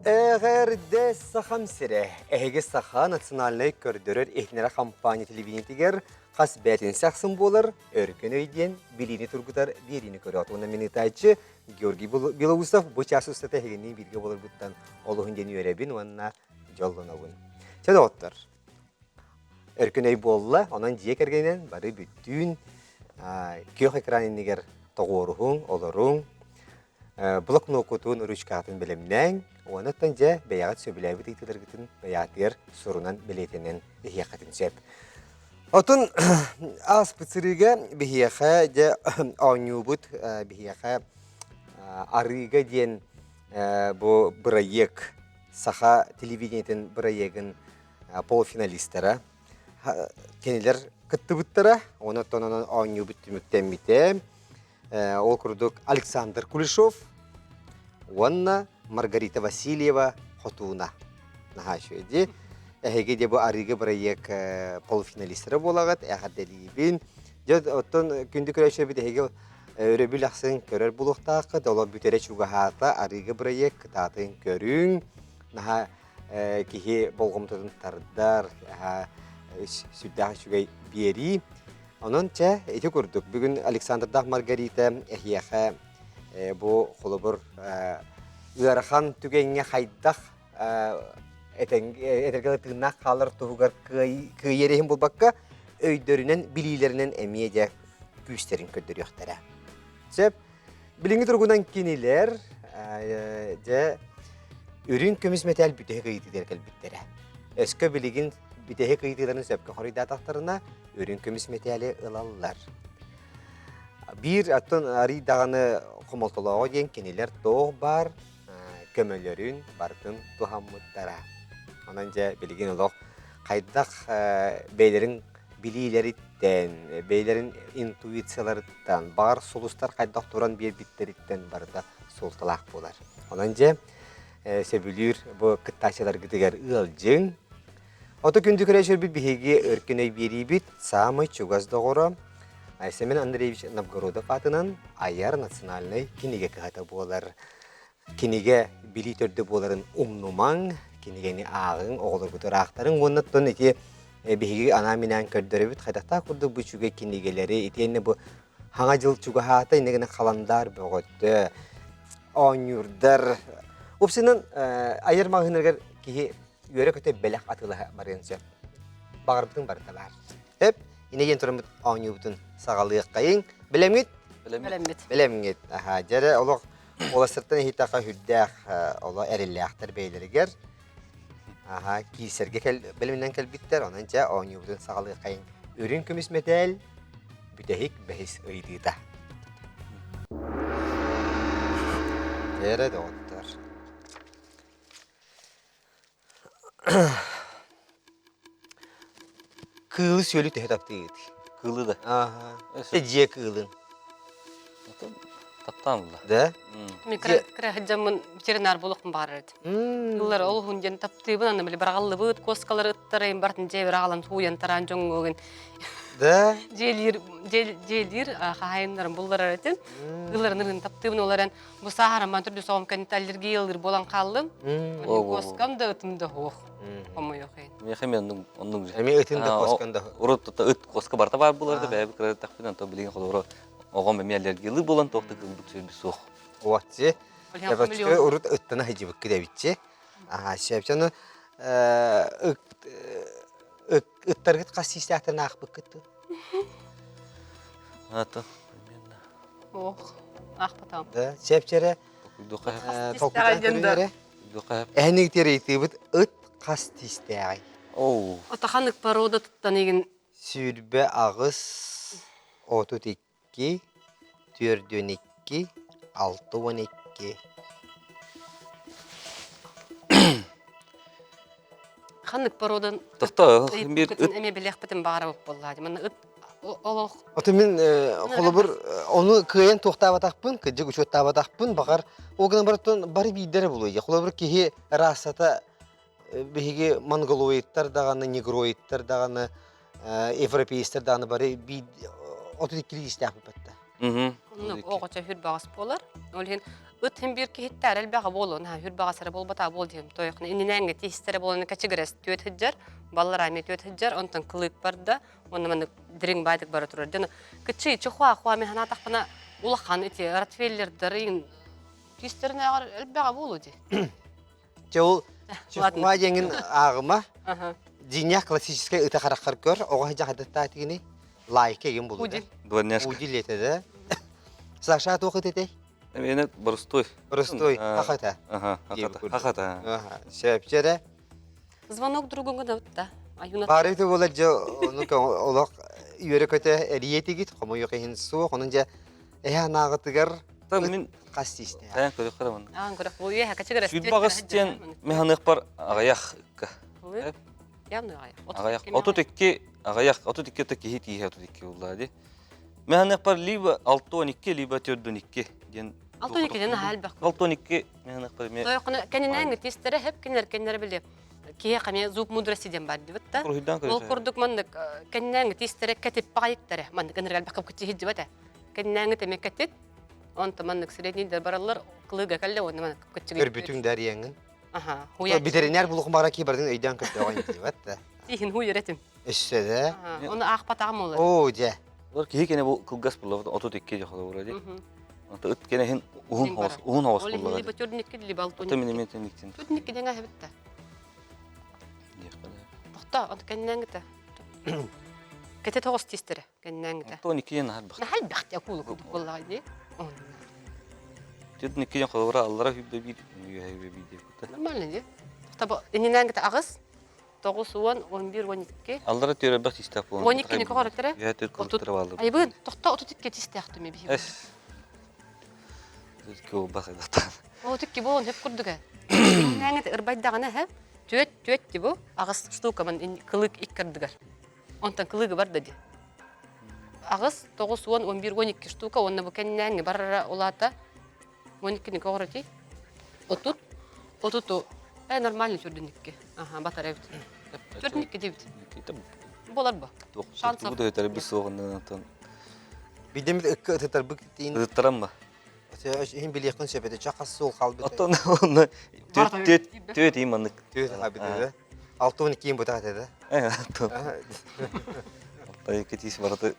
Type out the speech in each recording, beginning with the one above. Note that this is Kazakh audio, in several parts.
Эгерде сахам сире, эге саха национальный көрдөрөр эхнера компания телевидениетигер қас бәтін сақсын болыр, өркін өйден билини тургутар берини көрі атуына минутайчы Георгий Белоусов бұл час ұстата егенне бірге болыр бұттан олығын дені өребін онына жоллынауын. Чәді оттар. Өркін өй болла, онан жиек әргенен бары бүттін көк экранинегер тоғырығың, олырың, блок нокутун ручкатын білімнен, оныттан жа бәяғат сөбіләбі дейтілергітін бәяғатер сұрынан білетінен бәяқатын сөп. Отын аз пыцырыға бәяға жа ауынюбыт бәяға арыға ден бұл проект, саха телевидениетін проектін полуфиналистері. Кенелер күтті бұттыра, оныттан онын ауынюбыт түміктен біте. Ол күрдік Александр Кулешов, онна Маргарита Васильева Хотуна. Нахашуэди. Әхеге де бұл арыға проект полуфиналистері болағат, әғаделейбін. Жад оттан күнді көрәші біді әхеге өребіл ақсын көрер бұлықтақы, дола бүтере чуғағата арыға проект кітатын көрің. Наха кеге болғымтадың тардар, сүддағы шүгей бері. Onun çe eti kurduk. Bugün Alexander'da Margarita ehiyəxə bu xulubur ıarxan tügenge xaydaq etergələ tığnaq qalır tuğugar kıyerehim bu bakka öydörünün bililerinden emiyəcək güçlerin kördür yoxdara. Çep bilingi turgundan kiniler ürün kömüs metal bütəyə qıydı derkel bitlərə. Eski biligin bütəyə qıydılarını söpkə xorida taxtarına ürün kömüs metali ılallar. Bir atın arı dağını komoltolağı diyen keniler toğ var, kömölörün barkın tuhammıttara. Onanca bilgin olaq, qaydaq beylerin bililerinden, beylerin intuitsiyalarından, bağır solustar qaydaq duran bir bitleritten barda soltalaq bolar. Onanca sebülür bu kıttaşalar gidiger ılcın. Oto gündü köreşür bir bihegi örküney biri bit, samay çugaz doğru. Semen Andreevich Novgorodov atınan ayar nasyonalnay kinige kıhata bolar. Kinige bilitörde boların umnuman, kinigeni ağın, oğulur budur ağtarın. Ondan eti bihegi anaminen kördörü bit, qaydaqta kurdu bu çuga kinigeleri. Eti enne bu hana jıl çuga hata inegine kalandar boğuttu. Onyurdar. Upsinin ayar mağınırgar ki yöre kötü belak atılı barınca. Bağırbıtın barıtalar. Hep yine yen turamıt ağınıyubutun sağalığı kayın. Bilemgit? Bilemgit. Jere olaq olasırttan ehitaqa hüddəq ola erilliyaqtar beylerger. Kiyserge biliminden kelbitler. Onunca ağınıyubutun sağalığı kayın. Ürün kümüs metal bütehik behis ıydıda. Jere de ottar. Kılı söylü tehdap değil. Kılı da. Aha. Eciye kılın. Taptan mı? Da? Мен хәҗҗәммен ветеринар булып барырды. Кыллар ул хунден таптыбын аны биле баргаллы бут коскалар ыттырайым бартын жебер агалам туян таран жоңгөн. Da? Желир хайымнарын буллар этен. Кылларын таптыбын олардан бу сахара мантырды соғым кан аллергиялар болан калдым. Коскам да ытымды хох. Ама yok Мен хемен onun. Эми ытында косканда. Урут ыт коска барта бар буларды бәбі кірді тақпынан то билеген қолы оған бәме аллергиялы болан тоқты кылбык сөз бис соқ. Уатчы. Япачкы урут ыттана хижибик кидебитчи. Шепчаны ыттаргыт касистәтен акбык кытты. Ата. Ох, ахпатам. Да, шепчере Дуқа. толкутан. Дуқа. Әнег терейти ыт кастистәй. Оу. Атаханнык порода туттан еген Sürbe ağız 32, 412, 612. ханнык породан Тоқта bir эме белек битен бара боп булды. Мен ыт олох Otumin kolubur onu kıyan toxtaba taqpın, kıcık uçotaba taqpın, bakar o gün barıtın bari bidere buluyor. Kolubur ki rasata bihigi mongoloidlar dağını, negroidlar dağını, европеистер dağını bari bid 32 istihap etti. Оғача хүр бағыс болар. Ол хен Ötüm bir ki hitler elbağa bolun ha hür bagasara bolbata bol diyem toyakны иненәңге тистере боланы качыгырас төт хиджар баллар ами төт хиджар онтан кылык барда оны мен дирин байдык бара турар дена кичи чухва мен хана тахпана улахан эти ротвейлер дырын тистерне элбаға болу ди Жол ладно. чухва жеңин агыма ага диня классическая ыта харакар көр, ого жахадатта тигини лайк еген болду. Уди. Дворняшка. Удилетеде. Саша тохот этей. Эне борстой. Простой, А, хахата. Ага, хахата. Ага, шепчере. звонок другому да аюна Барыты болар жо, ну-ка, олақ үйері көте әриетігіт, қомы yok ехін суық, оның жа нағытығар Там мен қастисіне. таян көріп қарамын. көрөк ой качыгырас Сүт бағыстен механик бар ағаяқ. явно Ағаяқ. Отут екке тәке хит ие отут екке олады. Механик бар либо 6-12, либо 4-12. алтын екеден халбак 6-12 механик бар. Тоyqını keninen testleri hep kenler bile. Kiye qame zub mudrasi dem бар дип та. Курхидан Ол көріп. курдук мандык keninen testleri кетип багыктары. Мандык энергал бакып кети хиджи бата. Keninen теме кетет. Онта мандык средний дер баралар кылыга калле оны мандык кетчиге. Көр бүтүң дәрияңын. Аха. Хуя. Ветеринар бұлық мағара кейбірдің өйден көтті оғайын дейбатты. Тихин ху йөретим. Үшседі. Оны ак патагым олар. О, же. Олар кейі кене бұл кылгас бұллады, отут екке жақады орады. Онта ұт кене хен уғын хавас Ол либо бұллады. төрдүнүкке либо алтын. Ота мен еметін никтен. Төрдүнүкке деңе хебитте. Тохта, онта keninen гите. Кете тогус тестери keninen гите. 12 ен хал бақ. Нахал бахти акулу кудук боллай ди. Тет 12 ен қадавара аллара хүбді бейді. Нормально ди. Таба иненен гите агыс. 9 11 12. Аллара түйері бақ тестақ болын. 12 не когор тере? Я түйір кылықтырып алды. Ай бүгүн тохта 32 тестякты ме бихи. Эс. Көө бақ едақтан. О тикки болон хеп курдуга. Иненен гите ырбайдагына хеп. Төт ди бу. Агыс штука мен кылык иккердигер. Онтан кылыгы бар ди. Агыс 9 11 12 штука онна бу keninen барара улата. 12 не когор ти. Отут нормально төрдүнүкке. Ага, батарея. Төрдүнүкке дебит. Болар бу. Шансов. Бұл да өтері біз соғындан антон. Бидемет үккі ұтытар бүк дейін. Үдіттарам ба? Ең білі еқін сөпеді, жақас сол қалбыды. Аттон оны төт ейм анық. Төт қабыды. 6-12 кейін бұта қатады. Аттон. Алтай екі тейіс барады.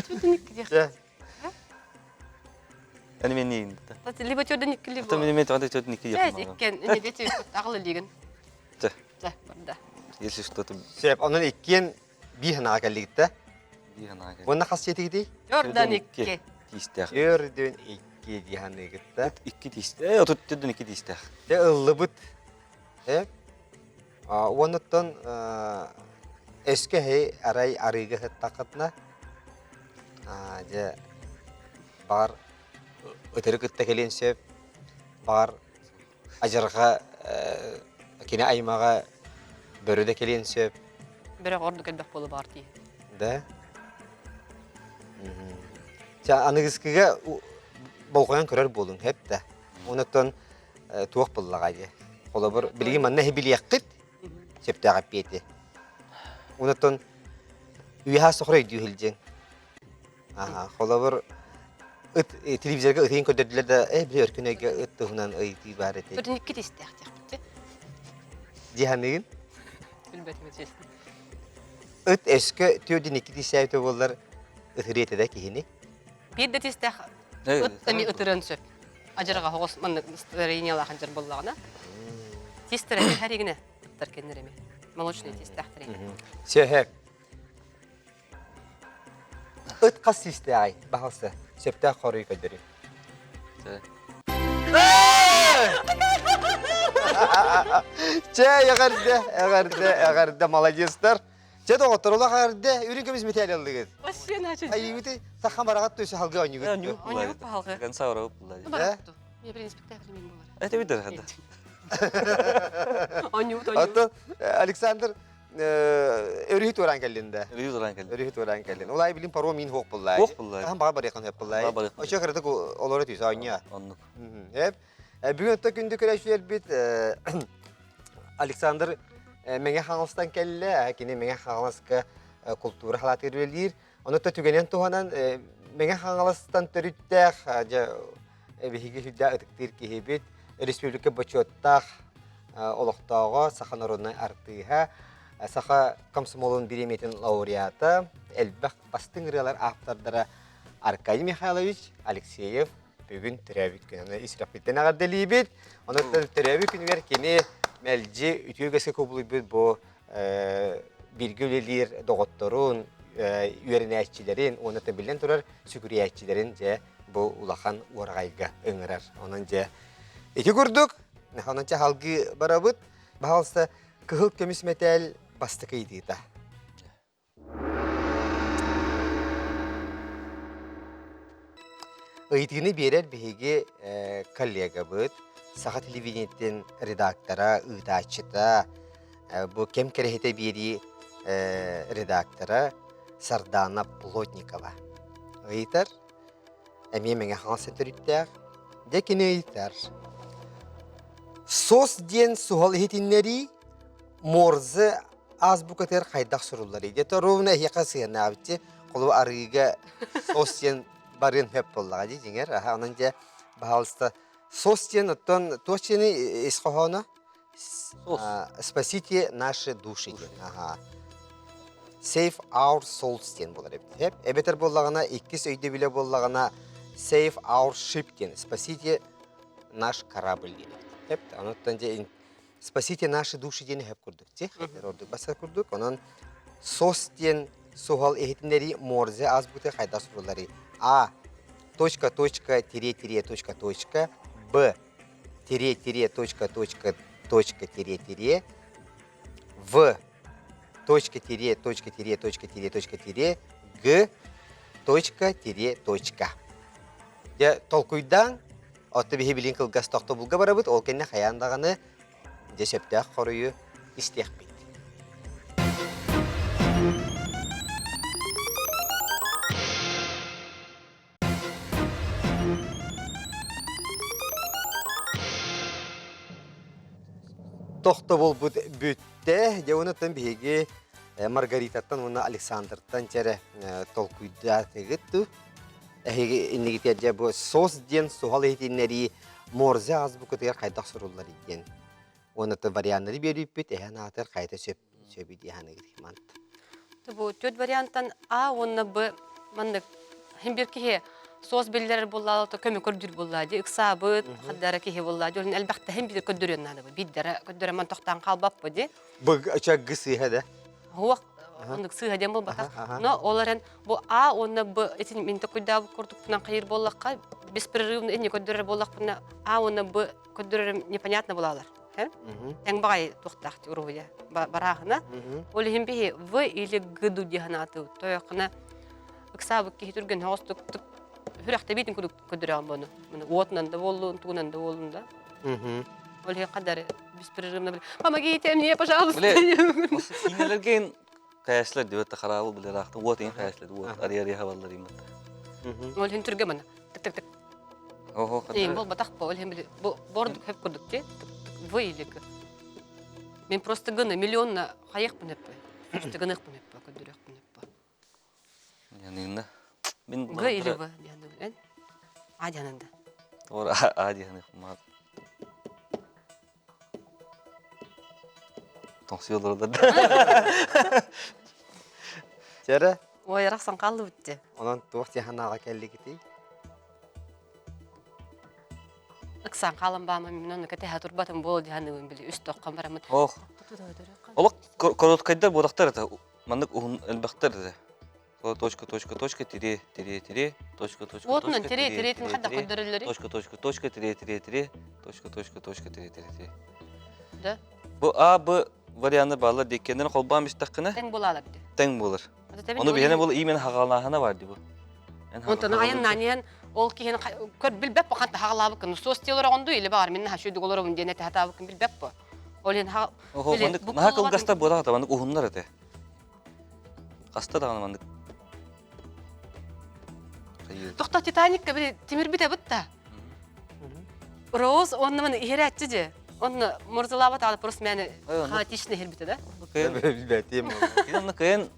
Төрдүнүкке дек. Же. Әні мен нейін? Либо төрдүнүкке, либо... Аттон мен мен тоғанда төт неке Жайс, еқін. иккен, эне дете ағылы леген. Жа. Жа, барда. Елші что-то Сөп, оның еккен бейін ағалығықты. бейін ағай. Онна қасиеті кедей? Төрдүнүкке. Тейістәқ. Өрден екке дейханығықты. Екі тейістәқ. Отут төттен екі тейістәқ. Же ұлы бұд. Оныттан өскі хей арай арыға хыттақытына. Же бар өтірі күтті келен сөп. Бар ажырға кені аймаға бөріде келен сөп. Бірақ орды кәлбәк болы бар дей. Да? Анығызкіге бол қойан көрер болың хеп да. Онықтан туақ болыға де. Қолы бір білген манна хебілі яққыт сөпті ағап беті. Онықтан үйіға соқыр өйді үлжен. Қолы бір телевизорға өтейін көдерділер де біле өркін өйге өтті ғынан өйді бар еті. Төрдүнүкке тестяқ дек бітті. Диханығын Білбәтіме тесін. өт өскі түйеден екі тесәйті болар өтірі еті де кейіні. Bir de testяқ өттәми өтірін сөп. Ажырға хоғыз манны настроение алақан жыр боллағына. Тестері әрегіне ұттар кеннереме. Молочный тестяқтыр ең. Сөйіп. Өт қас тесті ағай, бағылсы. Сөпті қорый көдірі. Ағарды, молодестер. Жеді оғыттырылы ағарды, үйрін көміз метәлі алығыз. Вообще начал. Ай, өте саққан барағат төсі халғы ойны көтті. Ойны палғы. Ган саура бұллады. Баратту. Мен бір инспектаклі мен болар. Әте бідір қады. Аты Александр өріхет өран кәлінді. Рюз оран кәлі. Өріхет өран кәлін. Олай білін паро мен хоқ бұллай. Хоқ бұллай. Ағам баға бар еқан хөп бұллай. Баға бар еқан. Оша қырдық олары түйсі ойны. Онлық. Бүгін өтті күнді көрәшілер біт Александр мәңе қаңылыстан кәлі, әкені мәңе қаңылысқа культура халаты өрелер. Оны өтті түгенен туғанан мәңе қаңылыстан түріттәқ биһиги хүддә ытыктыр киһибит республика бачоттах олохтоого саха народной артыга саха комсомолун биреметин лауреаты элбэх бастыңырылар автордары Аркадий Михайлович Алексеев бүгүн төрөбүт күнүнө исрапиттен агардалибит. Онун төрөбүт күнүгөр кини мэлжи үтүгөсө көбүлүбүт бу биргөлелер доготторун үйренәчилерин, оны табилен турар сүгүриячилерин же бу улахан уаргайга ыңырар. Онун же эки көрдүк. Наханча халгы барабыт. Баалса кыһыл көмүс метел бастыкыйдыта. Ыйтыны берер биһиги коллега быт. Саха телевидениеттен редактора, ыйтачыта, бу кем керехете бери редактора Сардана Плотникова. Ыйтар, эме меңе хансы төрүттәр, декине ыйтар. Сос ден сухал хетиннери морзы азбукатер хайдах суруллары. Дето ровна яқасыгына абитти, қолу арыга сос ден барын хөп боллаға дейдіңер. Онын же бағалыста сос ден оттон точені исқохона спасите наши души ден. Save our souls ден болар. Эбетер боллағына, иккис өйді біле боллағына Save our ship ден. Спасите наш корабль ден. Hep anlattan je spasite наши души дени hep kurduk. Je ordu basa kurduk. Onun sos diyen suhal ehitinleri morze azbute kayda soruları. A точка точка тире тире точка точка Б тире тире точка точка точка тире тире В точка тире точка тире точка тире точка тире Г точка тире точка. Я толкуйдан Отты бихи билин кылгас тоқты булга барабыт, ол кенне хаяндағаны десептәк қорыю истеқ бит. Тоқты бол бүтті, де оны тын бихиги Маргаритаттан, оны Александртан жәрі толкуйда тегітті. Иннегитер бу сос ден сухал етиннери морзе азбукатыгар кайдак суруллар иген. Онаты варианттары берип бит, атыр кайта сөп идияны гитмант. Бу төт варианттан А, онны Б, мандык хембирки сос беллер боллалы, көмө көрдүр боллады, ыксабыт, хаддара кихи боллады. Олын албакта хембир көддөрөн нады бу. Биддер көддөрө ман токтан калбаппы ди. Бу ачак гысы хада. Хуак ондык сыйга бол батак. Но оларын бу А, онны Б, этин мен токуйда көрдүк пунан кайыр боллакка беспрерывно эне көддөрө боллакпына А, онны Б көддөрө непонятно болалар. Тең багай токтак уруя барахына. Ол хемби В или Г дудиханаты. Тоякына ыксабык кихи түргөн хостук хүрәхтә битин көддөрө алманы. Мына отнан да болдун, тугунан да болдун да. Ол хе кадар беспрерывно. Помогите мне, пожалуйста. Инелерген каяслар дебет харабы биле рахты. Вот ин каяслар, вот ари хаваллар имат. Ол хен түргө мына. Тик. Ого, Эң бол батак бол хем биле. Бордук хеп көрдүк те. Выйлик. Мен просто гына миллионна хаяк пунеп. Просто гына пунеп, көддөрөк пунеп. Янында. Мен Г или В дияны. А диянында. Ор А дияны мат. Тонсиолорда. Жара, Ой, рахсан калды битти. онан туак жаханага келлигити. Ыксан калын баама мен оны кете хатурбатым бол дияны биле үст токкан барамын. Ох. Олық короткайдар бодақтар это. Мандык элбақтар это. Точка, точка, точка, тире, тире, тире, точка, точка, Вот точка, мен тире, тин хадда көддөрөлөр. точка, точка, точка, тире, тире, тире, точка, точка, точка, тире, тире, тире. Да. Бу А, Б варианты барлар деккенден колбам истаккына Тең болалар ди. тең болар. Оны бияне бол имен хагалахана бар ди бу. Онтон айын нанен ол киһен көр билбеп баканта хагалабы кын сос телер онду или бар мен хашуды голорун дене татабы кын билбеп бо. Ол ен ха Ого, мандык наха кылгаста бора та мандык ухуннар эте. Каста да мандык. Тохта Титаникка бир темир бите бутта. Роз онны мен ихрәтчи же. Онны мурзалабат алып просто мени хатишне хербите да. Билбетим. Кинемне кыен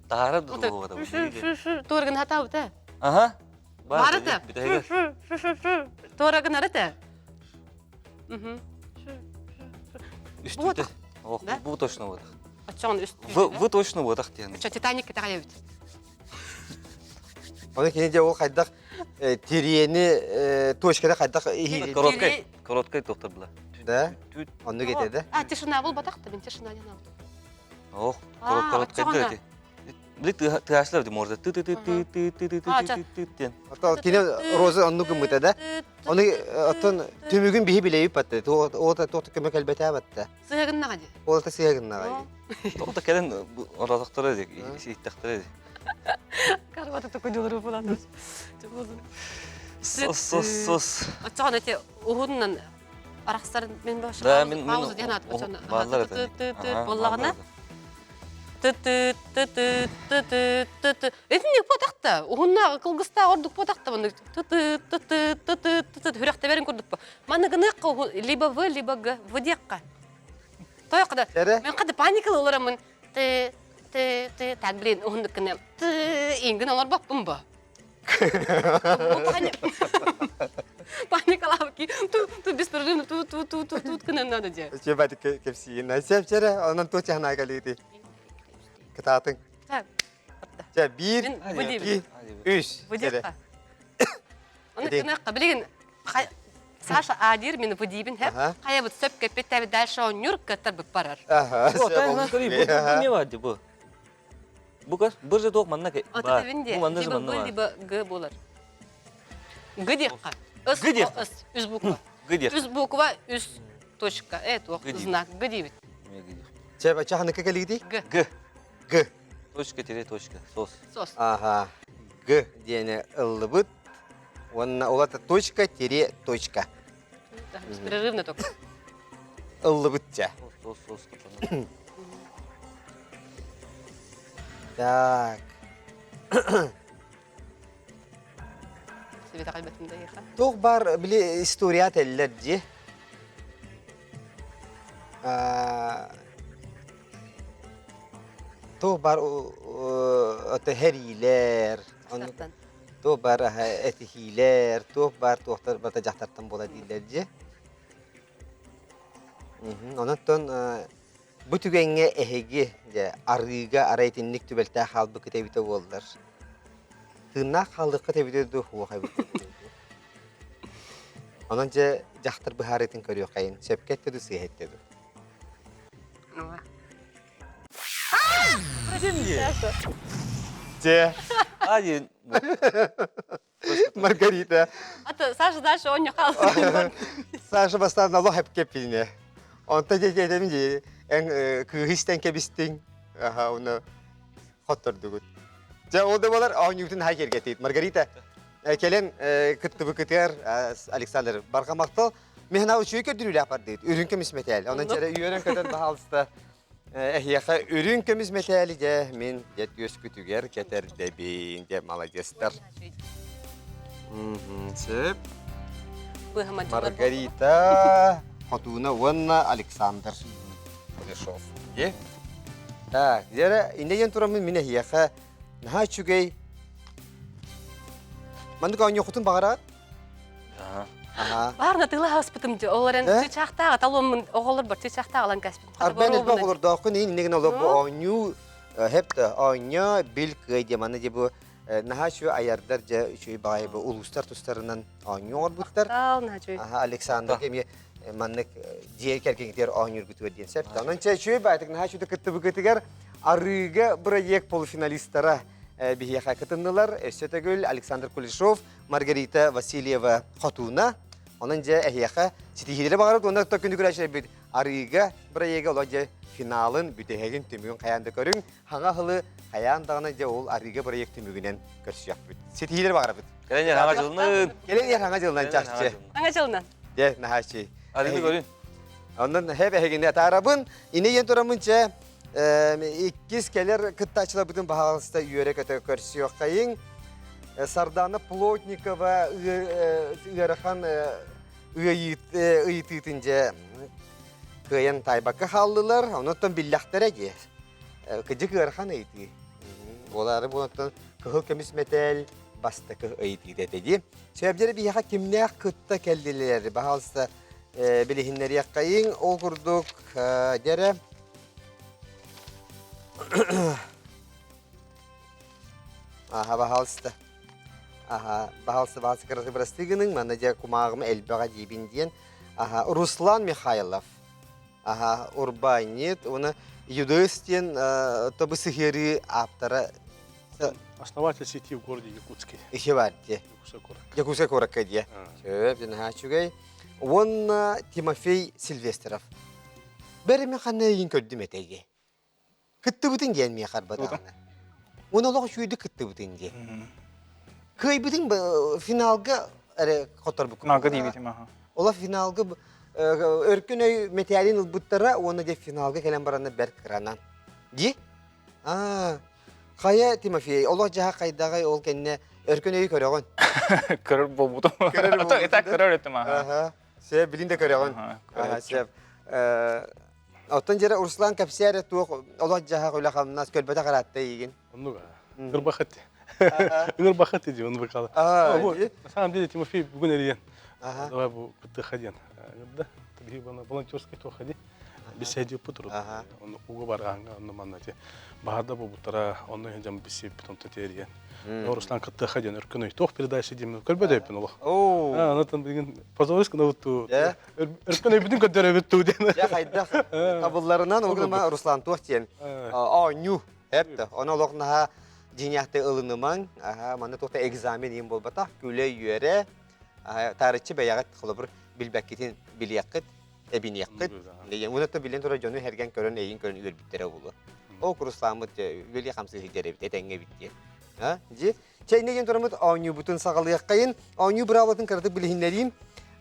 таарып дулуга да. Тургын хатабыта. Ага. Барыты. Тора гынарыты. Үстүтэ. Ох, Да? бу точно вот. Очон үст. Вы точно вот так тен. Чо Титаник китагай бит. Оны кене де ол қайдақ терені точкада қайдақ Короткай доктор була. да, оны кетеді. Тишина бол батақты, мен тишина янам. Ох, А, короткай отчоғанда. дете. Бли тыашлар ди морда. Ото кене роза оны күміті да. Оны оттон түмігін бейі білейіп бәтті. Ота көмек әлбәті әбәтті. Сығығын наға де. Ол да сүйегін нағай. Тоқта келен оразақтары дек, ситтақтары дек. Карваты только дюлару болады. Сос. Очоған әте ұғыннан арақсар мен башы Да, мен пауза деген атып балалар боллағына. Этинек потақта, ұғынна қылғыста ордық потақта бұны. Хүріқті бәрін көрдік бұ. Маны ғынық либо В, либо Г, В деққа. Тойқыда, мен қады паникалы оларамын. Так, блин, ұғындық кіне. Енгін олар бақпын ба. Паникалап ки, ту беспрерывно, тут кіне надо де. Чебәді кепсиін. Сәпчәрі, онын точ яғына кәлейді. Кытатын. Так, Bir, мен бұдейбін. iki, üç. Выдевка. Оны кінаққа білеген, Саша Адир мені выдейбін, қая бұд сөп кәпет тәбі дәлші оң нүрк кәттір бұд барар. Вот, не вади бу. Букар, бір же тоқ манна ке. Оты тәбінде, либо В, либо Г болар. Г деққа. Г деққа. Үз буква. Г деққа. Үз буква, үз точка. Это знак. Г дейбіт. Чебә чағаны кәлейді? Г. Г. Г. Точка, тире, точка. Сос. Сос. Ага. Г дені ыллы бұд. Онына олата точка, тире, точка. Беспрерывно только. Ыллы бұд жа. Сос. Так. Себеті қалбетімді еқа. Тоқ бар біле историят әлілер же. Тоқ бар öte heriler. Сақтан. Тоқ бар этихилер. Тоқ бар тоқтар бата жақтартан бола дейлер же. Онаттан бүтігенге әхеге арыға арайтынлік түбәлті қалбы күтәбіті болдыр. Тына қалдыққа тәбіті ду хуға біті. Онан же жақтар бұхаретін көрі қайын. Сөпкетті ду сүйетті ду. Же. Ади. Маргарита. Ата, Саша дальше он не қалды. Саша бастан Аллах әп кеппіліне. Онта жекетемін же. Күйістен кебістің. Оны қоттырды күт. Же олды болар, ауын үтін хай кергетейді. Маргарита. Келен күтті бүкітер Александр Барқамақтыл. Мен ау үші көрдірілі апар дейді. Үрін көміс метәлі. Онан жәрі үйерін көтін бағалысты. Әхияқа үрін көміс метәлі де мен жет өз күтігер кетер дебейін де молодестер. Сөп. Маргарита. Хотуна Ванна Александр Кулешов. Так, жәрі инеген тұрамын мен әхияқа наға чүгей. Мандық ауын еқұтын бағарат? Барна тыла хаспытымды. Оларын тычақтаға талуымын оғылыр бар. Тычақтаға алан кәспін. Арбен әлбақ олар дақын инеген олар бұл ауыну хепті ауыня біл көйде маны де бұл наға шөй аярдар шөй бағай бұл ұлыстар тұстарынан ауыну оғыр бұттар. Александр кеме маннык жер кәркеңдер ауыныр күті өден сәпті. Онан шөй бәйтік наға шөйді күтті бүкітігер арыға бір ек полуфиналистара бихияқа кытындылар. Өсетігіл Александр Кулешов, Маргарита Васильева Хотуна. Onun же ehiyaka sitihilere bağırıp onda tökündü güreşler bir arıga buraya olaca finalın bütehegin tümüğün kayanda görün. Hanga hılı kayan dağına je ol arıga buraya tümüğünden görüşecek bir. Sitihilere bağırıp. Gelen yer hanga жылынан. Gelen yer hanga жылынан çakçı. Hanga жылынан. De nahaşi. Arıga görün. Ondan hep eheginde tarafın ine yentoramınca ikiz keler kıttaçla bütün bahalısta yörek öte görüşüyor kayın. Сардана Плотникова Ырахан ыйтытынча кыян тайбакка халлылар, онуттан биллахтара ке. Кыжык Ырахан ыйты. Олары бұнуттан кыхыл көміс метел, bastakı ıydı dedi. Sebepleri bir yaka kimler kıtta keldiler. Bahalsa bilihinleri yakayın. O kurduk dere. Aha bahalsa. Aha bahalsa bazı kırısı bırastıgının. Manaca kumağımı elbağa dibin diyen. Aha Ruslan Mikhailov. Aha Урбанит. Оны юдостен табысыхери аптара Основатель сети в городе Якутске. işi var diye. Якутск-Корок. Yakuse Korakka diye. Şöp, jana çugay. Он Тимофей Сильвестров. Береме ханна yin kördüm etegi. Kıttı bütün gelmeye karbadağına. Onu olağı şuydu kıttı bütün diye. Kıy bütün finalga kotar bu. Finalga diyebilirim aha. Ola finalga örkün öy metalin ılbıttara onu de finalga gelen barana berk kıranan. Di? Kaya Timofey, ola jaha kaydagay ol kenne örkün öy körüğün. Kırır bolbudu. Kırır bolbudu. Eta kırır ettim aha. Aha. Seb bilin de körüğün. Aha, seb. Otan jere Ruslan kapsiyare tuğ ola jaha kuyla kamnas kölbete karatta yigin. Onu da. Gırbakati. Gırbakati diyor onu bakalım. Bu на самом деле Тимофей bugün eriyen. Давай bu kıttı hadiyen. Да. Tabii bana volonтерский то ходи. Беседе путру. Он уго барганга, он маннати. Бахарда bu butara, onun hocam bisi потом тетериен. Руслан кытты хаден өркөнөй тох передача дейм. Көрбөдө эпин ол. Анатан деген позовыск на вот ту. Өркөнөй бүтүн көтөрө бүттү ден. Ya kayda kabullarından o gün Ruslan tuh diyen. Nyu hep de ona lokna jinyahte ılınıman. Mana tuhta egzamin yim bol bata güle yere. Tarihçi beyagat kılabır bilbekketin bilyakıt ebin yakıt. Diyen onu da bilen tora jonu hergen körön eyin körön ül bittere bulu. O kuruslamıt veli kamsı hicere bit etenge bitti. Ji çeyne gen toramıt Nyu bütün sagalı yakayın. Nyu bravatın karatık bilihinlerim.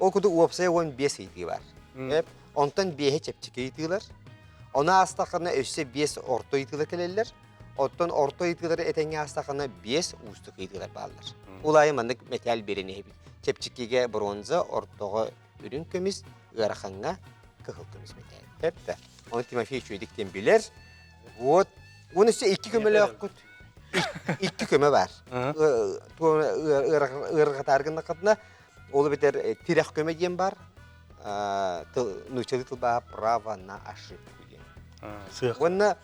O kudu uapsaya on 5 eyti var. Hep ondan bihe çepçik eytiler. Ona astakana össe 5 orta eytiler keleliler. Ondan orta eytileri etenge astakana 5 ustuk eytiler bağlar. Ulayı mandık metal bereni hep. Çepçikige bronza ortağı ürün kömüz, ırakanga kıhıl kömüz metal. Hep de. Onu Timofey şöydükten bilir. Вот. Onun işte 2 kömele akut. 2 köme var. Irak targında katına. Olu biter tirek köme diyen var. Nuşadı tılba prava na ошибку diyen. Sığ. Onu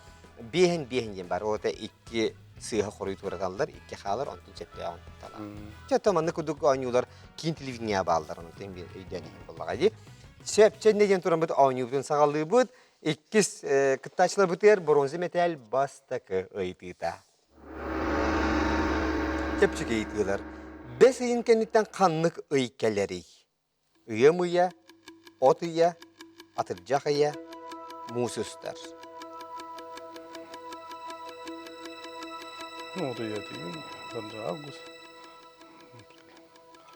bihen diyen var. O da 2 sığha koruyu tuğratallar, 2 xalar, onu çepeye onu tutalar. Çatamanlı kuduk oynayular, kin televizyon bağlılar onu tem bir ideni bollağı. Sepçe negen turamıt oynayubun sağallığı bud, 2 kıttaçlar buter bronze metal bastakı ıytıta. Sepçe ıytılar. 5 ayın kendikten kanlık ıykeleri. Iyamıya, otuya, atırcakaya, musustar. Ну, вот я деген, даже август.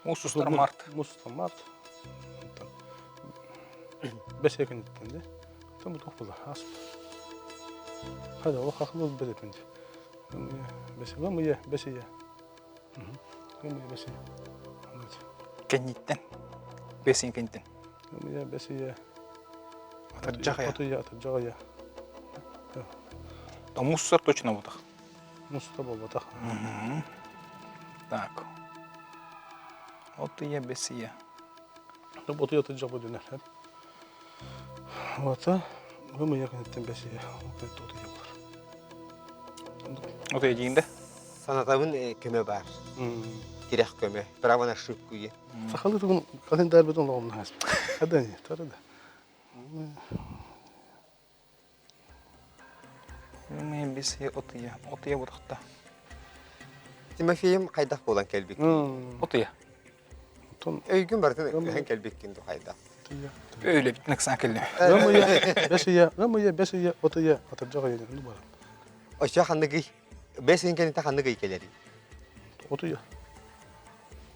Уссустар март. Мусустар март. Бес екін еттен де. Там бұл тоқпылар, асып. Хада, ол қақылы бәдепен де. Гамыя, бәсия. Гамыя, бәсия. Кенниттен. Бесин кенниттен. Гамыя, бәсия. Атыржакая. Атыржакая. Там муссар точно вот так. Мусуста бол батақ. Так. Отыя бесия. Вот я тут жабу дөнер. Вот, гамыя кенниттен бәсия. Вот я бар. Отыя дейінде. Sanatımın köme var. Tirek köme. Pravana şık kuyu. Сақалы түгін календарь бітін лағымын хасып. Қада не, тарады. Мен бесия отыя. Отыя бұдақта. Timofey'im kaydak olan kelbek. Отыя. Öygün barıtın hen kelbek kindu kaydak. Öyle bitmek sana kelli. Гамыя, бәсия, отыя, атыржаға еден. Бар. Oşa hanıgı. Besin kendine hanıgı ikeleri. Отыя.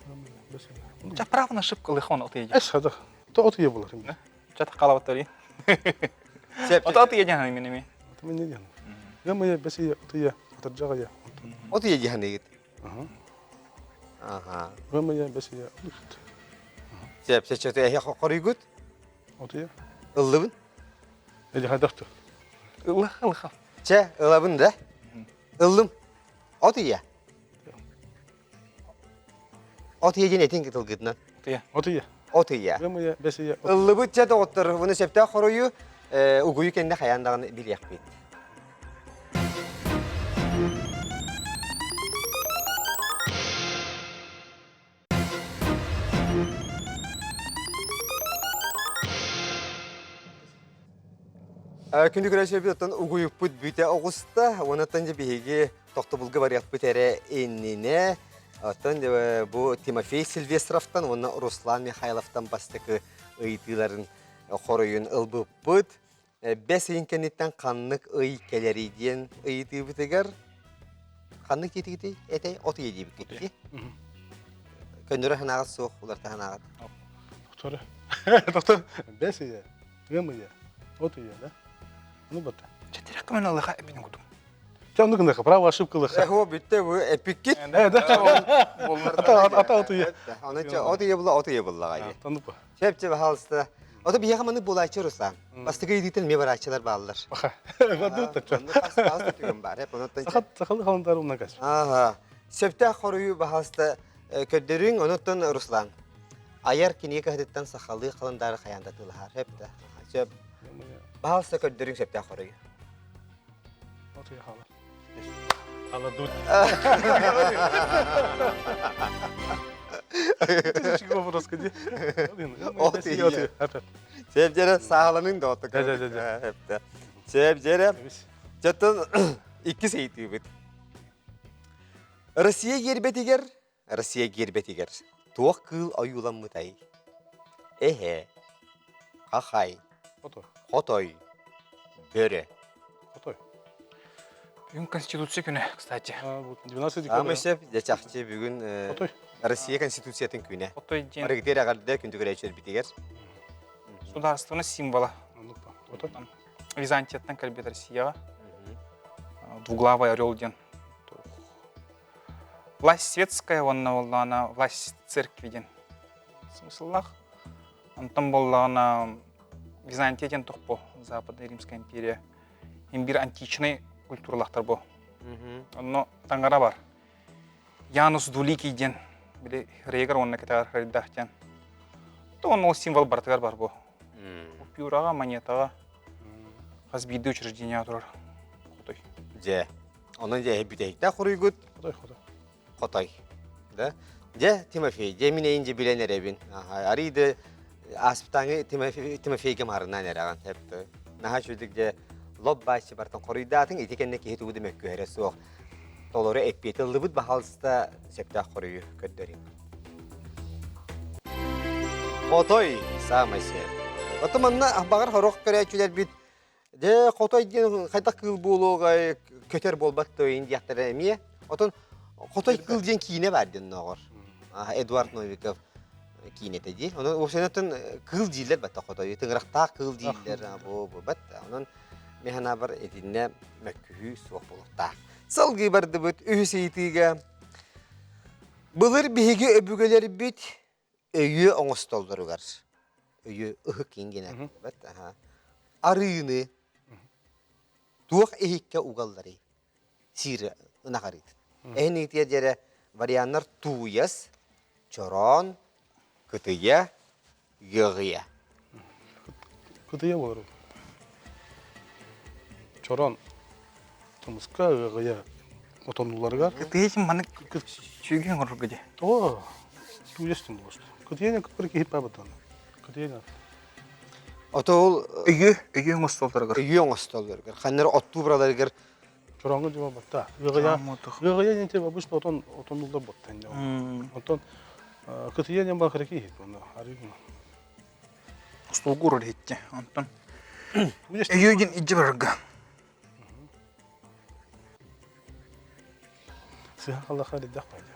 Гамыя, бәсия. Жа правна ошибка лихон отыя. Әш хада. То отыя болар. Жа тақалаваттары. Отыя жана менеме. Мен не диян. Гамыя, бәсия, отыя, атыржаға. O da yedi hanıgı. Гамыя, бәсия. Sep seçete ehe koruygut. Отыя. Illıbın. Эди хайдақты. Лыха. Çe ılabın da. Illım. O da ya. От еген этин кытылгытынан. Отыя. Отыя. От ия. Гымыя, бесия. Ыллыбыт жа доғыттыр, оны септі қоройы ұғыйы кенде қаяндағын білек бейт. Күнді көрәші бейт оттан ұғыйып бұд бүйте оғыста, онаттан же бейге тоқты бұлғы барияқ бұд әрі еніне. Оттан бұл Тимофей Сильвестровтан, оны Руслан Михайловтан бастықы ұйтыларын қоройын ылбып бұд. Бәс үйінкенеттен қаннық ұй кәлерейден ұйты бұтығар. Қаннық етігіті әтей оты еді бұд кетті. Көндірі ханағат соқ, оларда ханағат. Доктор. Доктор. Бесия. Гымыя. Отыя, да? Ну бата. Четирек мен Аллаха эбин кутум. Жанны кында право ошибкалык. О, бітті бұл әпіккет. Ата отыя. Онача оты ебіла, оты ебіла ғайы. Танып ба. Шепче бағалысты. Оты бияға маны болайчы Руслан. Бастығы едіктен ме барайчылар бағалылар. Баха. Бады тачан. Қасты түгін бар. Сақалы қалындары оннан кәсіп. Сөпті қорыю бағалысты көддерің, оныттан Руслан. Аяр кенеге кәдеттен сақалы қалындары қаяндатылар. Шепті. Сөп. Бағалысты көддерің сөпті қорыю. Отыя қала. Қала дұт. Тезечігі вопрос кәде? Отыя. Сөп жері сағалының да оты. Сөп жері жаттын 2 сейті бүт. Россия гербетігер. Туақ қыл айулан мұтай. Эхе, қақай, қотой, бөрі. Қотой. Бүгін Конституция күні, кстати. 12 Амы декабрь. шеп, жачақчы бүгін Қотой. Россия Конституциятын күні. Оттой ден Арықтер ағарды күнді көрәйшер бітігер. государственный символа. Қотой. Византияттан кәлбет Россияға. Двуглавый орел ден. Власть светская, она власть церкви ден. Смыслах. Антон боллағына Византия ден тұқпо, Западная Римская империя. Имбир античный культуралақтар бұл. Но таңғара бар. Янус Дуликий ден. Біле регар онына кетағар харидах ден. То он ол символ бартығар бар бұл. Купюраға, монетаға. Қазбейді учреждения тұрар. Құтой. Же, оның же бүтәйікті құрый күт. Қотой. Қотай. Же, Тимофей, же мен әйінже білен әребін. Арыйды аспытаңы Тимофейге марынан әраған. Наға шөлдік же лоб башы бартын құрыйдатын, етекенне кейті өді мөккі әрі соқ. Толары әппеті ұлыбыд бағалысты септақ құрыйы көддерін. Қотой, самайсы. Отыманна бағар қорық көрәчілер бүт. Же, Қотой ден қайдақ қыл болуға көтер болбатты өйін дияқтары әмие. Отын Қотой қыл ден кейіне бәрден оғыр. Эдуард Новиков кейінеті де. Оның осынатын қыл дейлер бәтті Қотой. Тыңырақта қыл дейлер бәтті. Оның механа бар етіне мәккүйі соқ болуқта. Салғы барды бүт үйіс ейтіге. Бұлыр бейге өбігелер бүт өйі оңыстолдырығар. Өйі ұхы кенгені бәтті. Арыны туақ ehikке уғаллары. Сирі ұнағарыды. Әйін етер жері варианттар туяс, чорон, күтіе, йығыя. Күтіе болыр. Чорон. Тұмысқа ғыя отонуларғар. Күтіе жин маны шүйген ғырыр күде. О, туястың болысты. Күтіе не күтпір кейіп бәбіттан. Күтіе не. Отол Үйі мұстолдырғыр. үйі оңыстолдырғыр. Қаннар отту бұрадырғыр. Чоронғы жуа батта. Ғыя не тебе обычно отонулар баттан. Отон күтіе не бақыры кейіп. Мұстолғыр өл етті. Антон. Үйі жин иджі барырға. Сыға қалда қали дақ байды.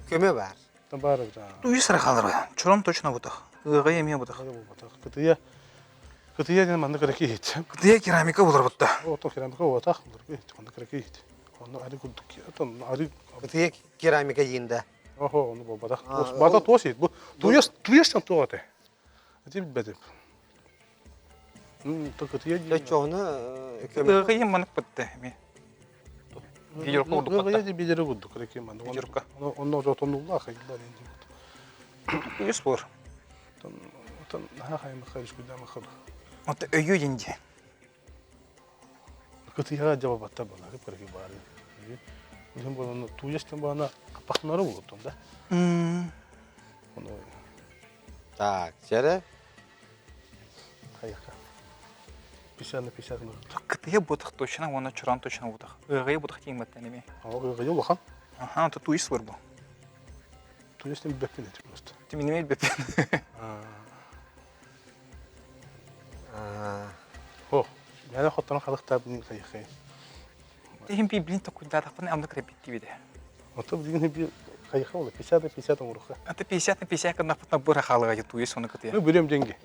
Көме бар. Табарық жаңа. Үйі сыры қалыр. Чорон точно бұтақ. Үйі еме бұтақ. Күтіе не маңды қыры кейіп. Күтіе керамика бұлар бұтта. Отон керамика отақ бұлар кейіп. Маңды қыры кейіп. Оны әрі күлдік. Отон әрі... Күтіе керамика жиында. Охо, оны бұл бадақ. Бадақ тоғыз еді. Туястан тоғаты. Әтем бәдіп. Күтіе Чоғыны көме. Үйі маңық бұтты. Видео Ну, курдук я тебе бедеру буду, крики ман. Бедерка. Он уже тоннула, хайда инди. Туйыс бар. Тон хахай махариш куда махар. Аты өйі енді. Кытыга жабатта бана, крики бары. Bizim bunu tuğyestem bana kapakları buldum da. Onu Так, жаре. hayaka. Писаны. Кытыя бұдық точно, оны чұран точно бұдық. Өйі бұдық дейін бәттен еме. Ага, гайо лохан. Аха, аты туйыс бар бұл. Туğyestem беппен эти просто. Ты мене мейд бәттен. О, я хотан халыкта бин хайхай. Тейін бей білін тоқуй дадақпын амды крепетті беді. Ото деген bir hayha olur. 50 umruха. Аты 50 кандақ бұтна бұра қалыға же туйыс оны кытыя. Ну, берем деньги.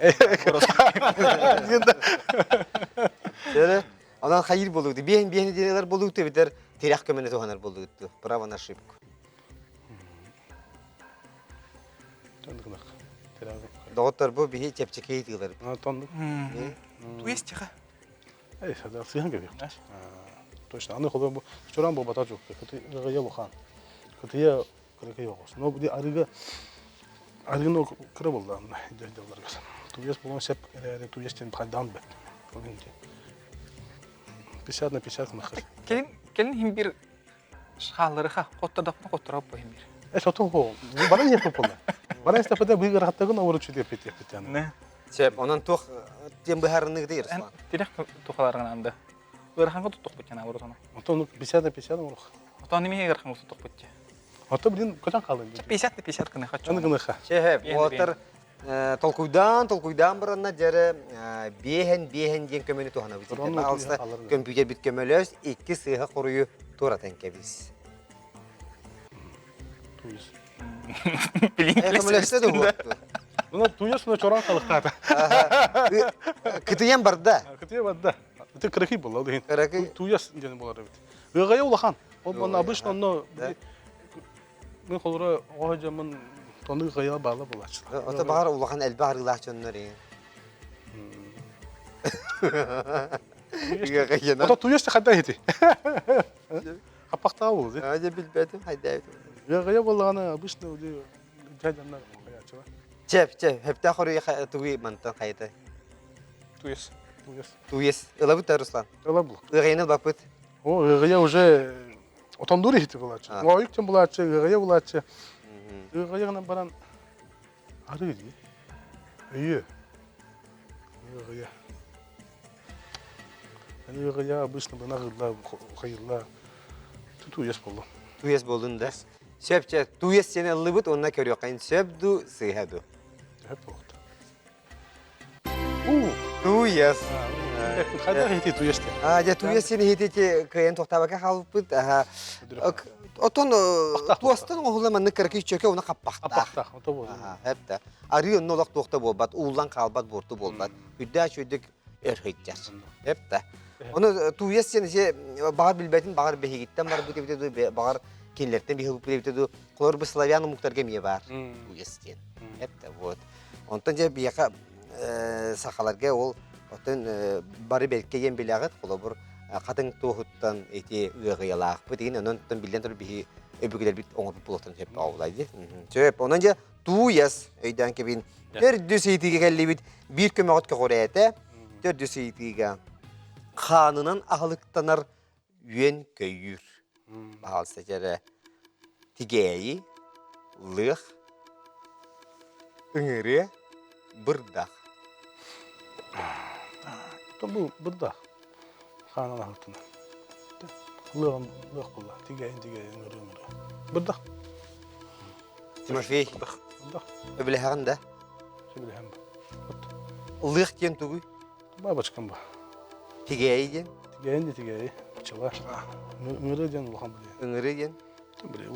Жаре. Анан хайыр болугду. Бehen делер болугду битер терях көмөнө туханар болугду. Право на ошибку. Тондыгнак. Терагы. Доктор бу бихи чепчекей дилер. Тондык. Туйыс тиға. Эй, сада сыхан gibi. Точно. Аны холо бу чоран бу бата жок. Гайо лохан. Кытыя крeke yok. Но bu arıgın kırı buldu amına. Dövdüler kız. Tuğyes bulun sep tuğyesten kaydan be. Bugünkü. 50 на 50 махыр. Келін хим бір шағалырыға қоттырдақпын қоттырап бұл хим бір. Ото хо. Бара не популар. Бара степеде бигер хаттагын авыручу деп яны. Не? Сеп, онан тух тем бахарны дейр Ән слан. тирек тұқаларығын анды. Өрханға тұттық бұттен ауыр отаны. Ото 50 на 50 умрух. Отаны неме өрханға тұттық бұтте. Ото білін қочан қалын. 50 на 50 кыны қачу. Аны гына ха. Шехеп, Бehen, отыр толкуйдан баранна жары бehen ден көмөнү тухана бит. Ронно Алыста туя алырга. компьютер бит көмөлөс, 2 сыйга курую туратан кебиз. Туğyes. Көмөлөстө да болду. Бuna туğyes на чоран қалыктады. Кытыян барда. Кытыя бадда. Это крахи было деген. Крахи. Туğyes ден болар бит. Гайо лохан. Ол бана обычно но мен холора ожамын тоны гая бала булачы. Ото багар улахан элбе арылах жоннор. Ото туğyes те хадда хити. Капакта болду. Аже билбедим, хайда. Гайо болганы обычно ули жайдандар гаячы. Чеп, хепта хору туй мантан хайда. Туйыс. Туğyes. Туйес, ылабыт Руслан. Ала бул. Ыгайны бапыт. О, гая уже отондур хити булачы. Ойктен булачы, гая булачы. Гаяна баран ары ди. Үйө. Гая. Аны гая обычно бана гыдла хайырла. Туğyes болду. Туйес болдун да. Сөпче, туйес сені ылыбыт, онна көрüyor кайын сөпду, сыйхаду. Hep oldu. Туйес. Хада хити туğyes те. Аже туйес сені хетете кайын тоқтабака халыппыт. Отон туастан оғыламанны кіркі чөке оны қаппақта. Апақта, ото болду. Хепта. Ары онны олақ тоқта болбат, уылан қалбат, борту болбат. Үдді чөйдік өрхейттяс. Хепта. Оны туйес сені бағар білбәтін бағар бәхегеттен бар бұт ебетеді, бағар кенлерден бәхе бұт ебетеді. Қолар бір славяны мұқтар кемие бар. Туйестен. Хепта, вот. Онтан же бияқа сақаларға ол отын бары бәлікке ен білағыт, қолы бір қатын тоғыттан әйте үйеғиялақ. Бұт еген онын білден тұры бейі өбігілер біт оңырып болуқтан сөп ауылайды. Сөп, онан же туйес өйден кебін төрді сейтіге кәлі біт бір көмеғыт көғыры әті төрді сейтіге қанынан ағылықтанар үйен көйір. Бағалса жәрі тигейі, лық, үңірі, бұрдақ. Bu burada. Kanan altına. Lığım bulla. Tigeyin ngırı. Burada. Тимофей, Burada. өбіліғін да. Şimdi hem. Лық кен түгі, Babacıkım bu. тигейі ден, Tigeyin. Çıla. Ngırı den ulhan buraya. үңірі ден,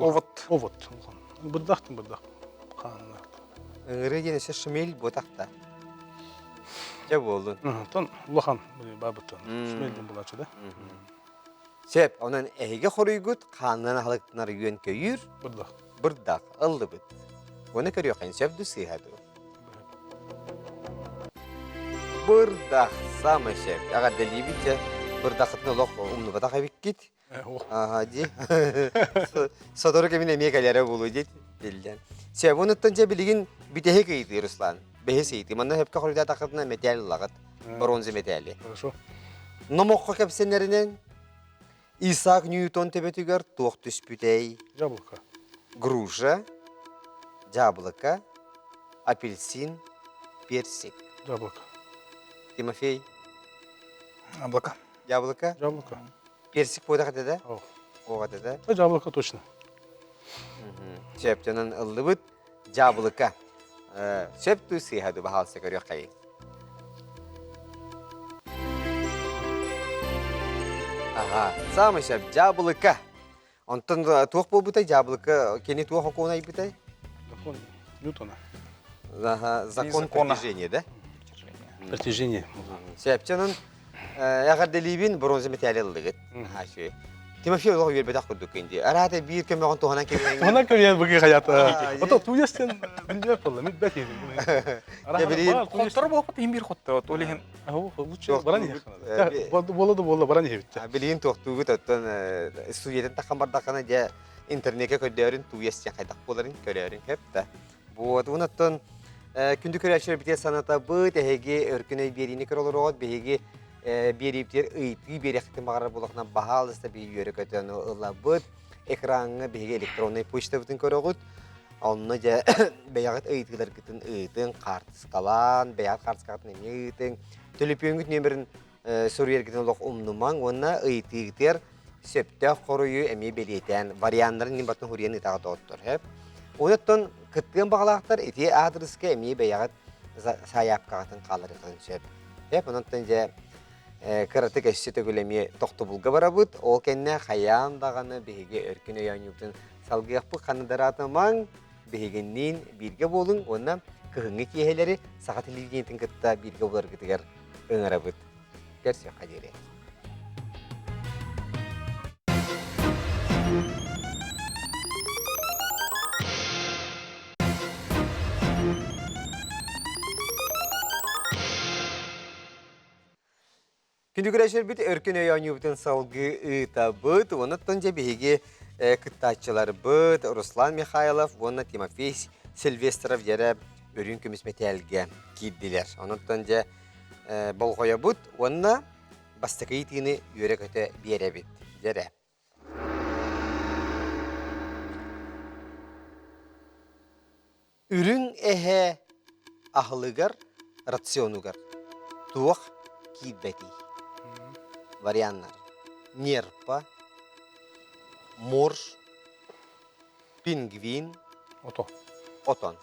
Овод. Ovut ulhan. Bırdaktım burada. Kanan altına. үңірі ден өсі шымел бұтақта. Же болдun. Ton ulhan buraya babıtan. Smelden bulaçı da. Сөп, онан әйге қорыйгүт, қанынан ағылықтанар үйен көйір, Burada. бұрдақ, ылды бұт. Оны көріyor қайын сөпді сыйхаду. Бұрдақ, самы сөп. Ағар дәлі бітті, бұрдақытны олық ұмны батақ әбік кет. Ага, ди. Содору кемин эмекелере болу дит. Билден. Се, онуттан же билигин битеhe кийди, Руслан. Бехес ийди. Манна хепка хорда такытна металл лагат. Бронза металли. Хорошо. Номокко кепсенеринен Исаак Ньютон тебетигер туох түспүтей. Яблоко. Груша, яблоко, апельсин, персик. Яблоко. Тимофей, Облака. яблоко, Яблоко. персик пойдақ деді? О. Оға деді. Яблоко точно. Сөптенін ыллыбыт, яблоко. Сөпту сыйхады бағалсы көрек қайын. Ага, самый сөп, яблоко. Онтан туох бол бұтай, яблоко, кені туох окуына айбытай? Закон Ньютона. Закон закона. притяжения, да? Притяжение. Сөптенін әғарделейбін бронза металли ыллығыт. Тимофей олығы вербедақ күрдік кенде. Арада бір көмеғін туғанан кемеғін. Ona köyün bugün hayat. Aa, O da tuğyasın bilmiyor falan. Mit bek yedim. Ya bileyim. Хоттор болуп эмбир хотто. Вот олеген Лучше баран ехал. Болды баран ехал. Білейін тоқтуғы төттен студиятын таққан бардаққана де интернетке көдерін туғестен қайдақ боларын көрерін кепті. Вот, онаттан күнді көрәшер бітер саната бұд, әйге өркіне беріне көрілер оғат, бейге берептер ұйты беректің бағарар болақынан бағалысты бей үйері көтен ұла бұд, экранғы бейге электронный почта бұтын көрі оғыт, онны же бейағыт ұйтылар күтін ұйтын, қартысқалан, бейағыт қартысқатын әме ұйтын, төліпенгіт нөмірін сөрер күтін олық ұмныман, онна ұйтығытер сөптәқ қорыйы әме белетен, варианларын нем батын хұриян ұйтаға тоғыттыр. Онаттан кыттығын бағалақтар, әте адреске әме бейағыт саяп қағатын қалар еқін сөп. Онаттан же кыраты кәшісі төгілеме тоқты бұлға бара бұд, ол кәнне қаян дағаны бейге өркін өйан юбтын салғық бұ қаныдаратыман бейгеннен бірге болың, онна күхіңі кейелері саға телевидениетін кітта бірге болар кітігер өңірі бұд. Көрсе қадері. Күндігірәшер біт өркін өйан юбтын салғы ұйта бұд, онаттан же бейге кыттачылар бұд, Руслан Михайлов, онна Тимофей Сильвестров жәрі өрін көміс металге кейдділер. Онаттан же болғоя бұд, онна бастықы етіні үйері көті бере біт. Жәрі. Үрін әхе ахылығар, рационугар, туақ кейдбәті. Варианттар. Нерпа, морж, пингвин, Ото. отон.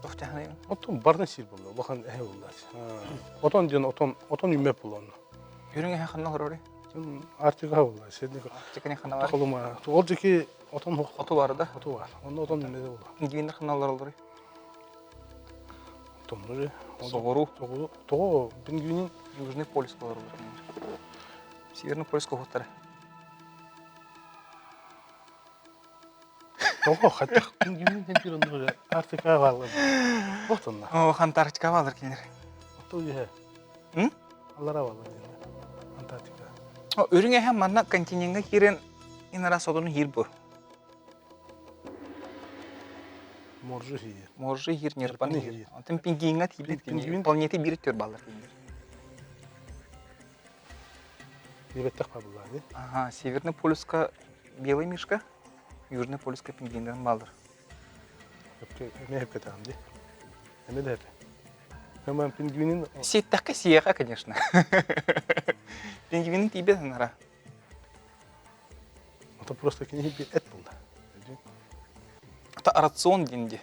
тохтаны. Otun barna sir buldu. Bakın ehe buldu. Oton diyen oton yümek buldu onu. Үрүңө ханна хорори. Sen artık ha buldu. Sedni Чекене ханна бар. takılma. Ol ki oton hok. Оту бар да. Otu var. Onda oton yümek buldu. Индивидуальный ханалар олори. Oton böyle. Согору. Того пингвинин. Южный полюс бар олори. Северный полюс коготтары. Того hatta pingvinin bir onda böyle. Artık ha var. Otonla. О, Антарктика балар келер. Otu ye. Hı? Allara var. Antarktika. О, үрүңө һәм манна континентке кирен инара содону хир бу. Morju hiye. Может, хир нерпан Нерпаны хир. хир. Антын пингвинга тибит Пингвин. келер. Планеты бир төр балар келер. Yebettek kabullar değil. Ага, Северный полюска белый мишка, Южный полюска пингвиндерин балдар. Ne hep ketam değil. Hem de hep. Hemen pingvinin Сеттакка сиеха, конечно. Пингвин тибет инара. o da просто ki bir et buldu. Это рацион деньги.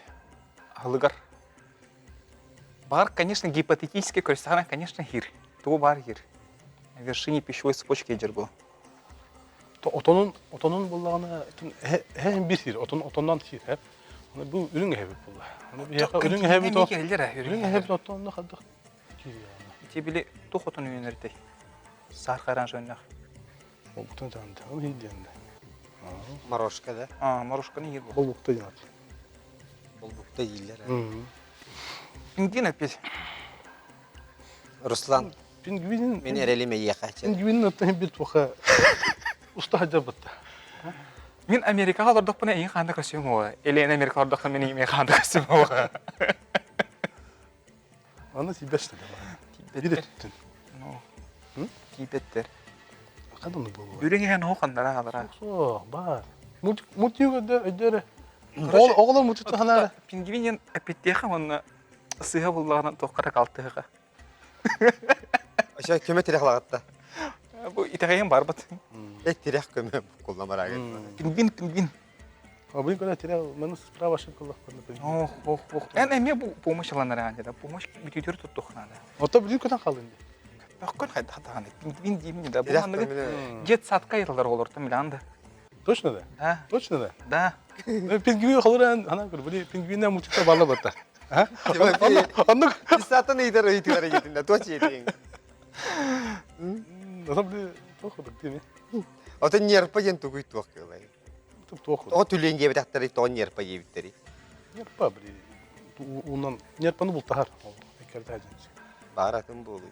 Алыгар. Бар, конечно, гипотетически көрсетана, конечно, хир. То бар хир. На вершине пищевой цепочки егер был. Otonun bullağına hem bir hir, otondan hir hep. Onu bu ürün hebi buldu. Onu bir yaka ürün hebi to. Ürün hebi otonda kaldık. Hir yani. Тебили тухотун үйөнөртей. Сархаран жөннөх. O butun tanıdı. Onu hir diyendi. Maroşka da. Марушканы хир был. Bol bukta yanat. Bulbukta değiller. Пингвин опять. Ruslan. Пингвинин. Мен әрелеме еқачы. Пингвинин оттан бит тоха. Уста хаджабытта. Мен Америкаға олардықпын ең қанды костюм оға. Елен Америка олардықпын мен ең қанды костюм оға. Аны тибешті. Диреттін. Тибеттер. Қадымды болу. Үйренген оғандара алыра. Со, бар. Мультик өдері. Оғылы мультикті ханары. Пингвинен әпеттеға мұны сыға бұллағынан тоққара қалтыға. Аша көмө тирек лагатта. Бұл итағайын бар бұд. Тирек көмө кулламар агы. Пингвин. Блин, когда терял, мы справа ошибка. Ох. Ән әме бұл помощь аланар аңдеді. Помощь бүтетер тұттық надо. Ота блин, куда қалын? Баққан қайда қатағаны. Пингвин деймін де. Бұл Тирек аңдығы көмө. жет сатқа етілер оларды миланды. Точно да? Да. Точно да? Да. Пингвин қалыран, ана көр, блин, пингвиннен мультикта барлы бата. Анны Сатын ыйдар ыйтыгар кетинде, точ етең. Ата блин, тоқыдық деме. Ото нерпа ен тугуй туак кылай. Тоқыдық. О түлен жебе тактары то нерпа жебиттери. Нерпа блин. Унан нерпаны бұл тахар. Екерді ажынсы. Баратын болу.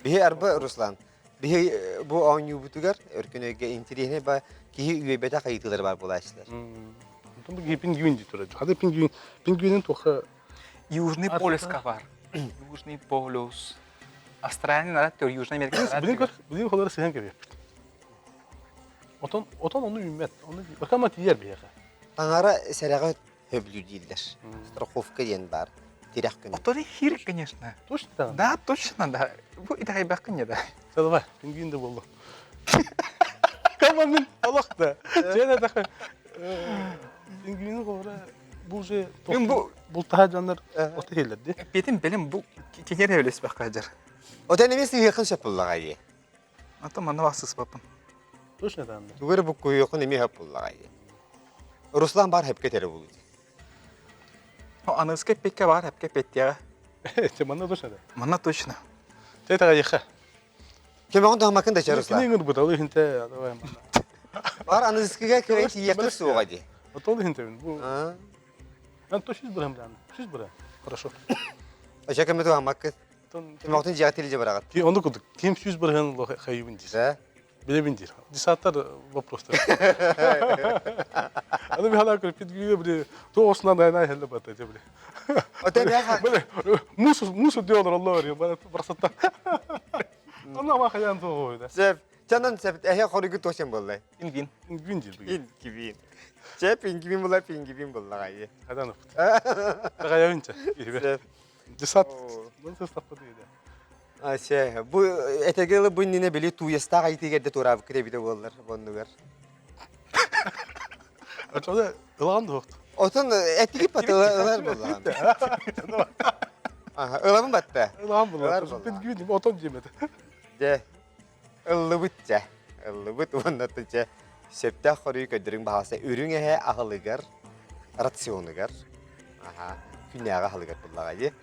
Бихе арба Руслан. Бихе бу оңю бутугар өркөнөгө интересне ба кихи үйбета кайытылар бар булачлар. Там бы пингвин дейді тұрады. Хады пингвинен тоқа. Южный полюска бар. Южный полюс. Австралия нарат төр Южный Америка. Блин, қолары сыған кебе. Отон оны үммет. Оны бақамат ер бияға. Таңара сәрәгә хөблү дилдер. Страховка ден бар. Тирек көмө. Оторы хирик, конечно. Точно да? Да, точно, да. Бұл итағай бақын не да. Давай, пингвин де болды. Кама мен алақта. Және тақы. Пингвиннің қолары бұл же бұл таға жандар оты келдерді. Бетім білім бұл кенер әулес баққа жар. Ота немесі якын шапыллага ие. Ата мана бақсыз бапын. Точно да. Тугар бу кuyuqun emi hapulлага ие. Руслан бар хепке тере булды. Аныңыз кеппекке бар, әпке петтеға. Теманна точно да. Мана точно. Тей таға еқа. Кемегон тамакын да Руслан. Кенеңір бұталы хинте, давай мана. Бар анызкыга кирен тиектер суга ди. Отолы хинте мен. Ben to şiz bırakım yani. Şiz bırak. Хорошо. Aşağı kemetu hamakı. Kemegon jigatiyle jabaragat. Ki onu kuduk. Kim şiz bırakın lo hayvin diyor. Да. Bilemin diyor. Disatlar vопростар. Adam bir hala kır pit gibi bir to osna da ne helle batı diyor. Ota ne ha? Böyle musu diyorlar Allah var ya. Bana fırsatta. Onlar ama hayan to oydu. Sep. Canan sep ehe xorigu toşen bollay. Pingvin. Gün değil bugün. Pingvin. Sep pingvin bollay pingvin bollaga ие. Hadi nafut. Daga yavınca. Sep. Disat. Nasıl sapı diyor. Aşağı. Bu etegeli bu nine bili tuyesta gaytigerde turab krebide bollar bondugar. Açıda ılan da yoktu. Otun etigi patılar bollar. Aha, ılamın batta. Ilan bunlar. Ilan Ben gün değil. Oton cemedi. Je. Illıbıtça. Illıbıt onnatıca. Septe xoriyu ködürün bahası ürün ehe ahılıgar. Ratsiyonugar. Aha. Künyaga ahılıgar bollaga ие.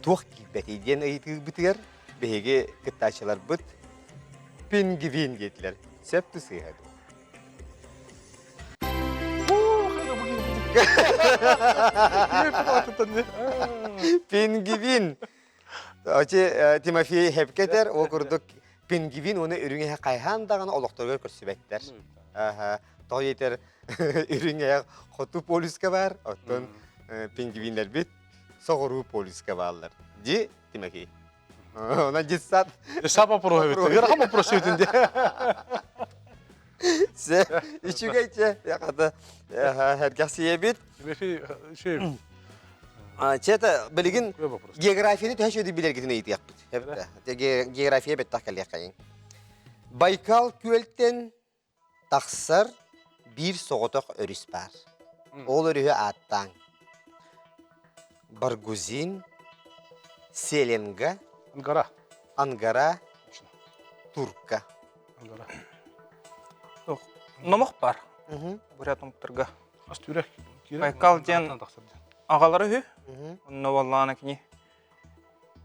Тух кибети ден ыйты битер. Беге кыттачылар бит. Пингвин гетлер. Септі сыйхады. Пингвин. Оче Тимофей Хепкетер окурдук пингвин оны үрүңе кайхан даганы олокторгор көрсөбөттөр. Аха. Тойтер үрүңе хоту полиска бар. Оттон пингвинлер бит соғыру полиска баллар. Ди Тимофей. Она десат. Сапа проявит. Верхама просветінде. Се ичугайче яката herkesiye bit. Тимофей şey. Чета билигин Көп вопрос. географияны төшөдү билер гитин ыйты якпыт. География бет такал якайын. Байкал көлтен тақсыр bir соғытық өріс бар. Ол өрігі аттан. Баргузин, Селенга, Ангара, Турка. Номық бар. Бұрят ұмыттырға. Астюрек. Байкал ден ағалары хүй. Оны валлағына кіне.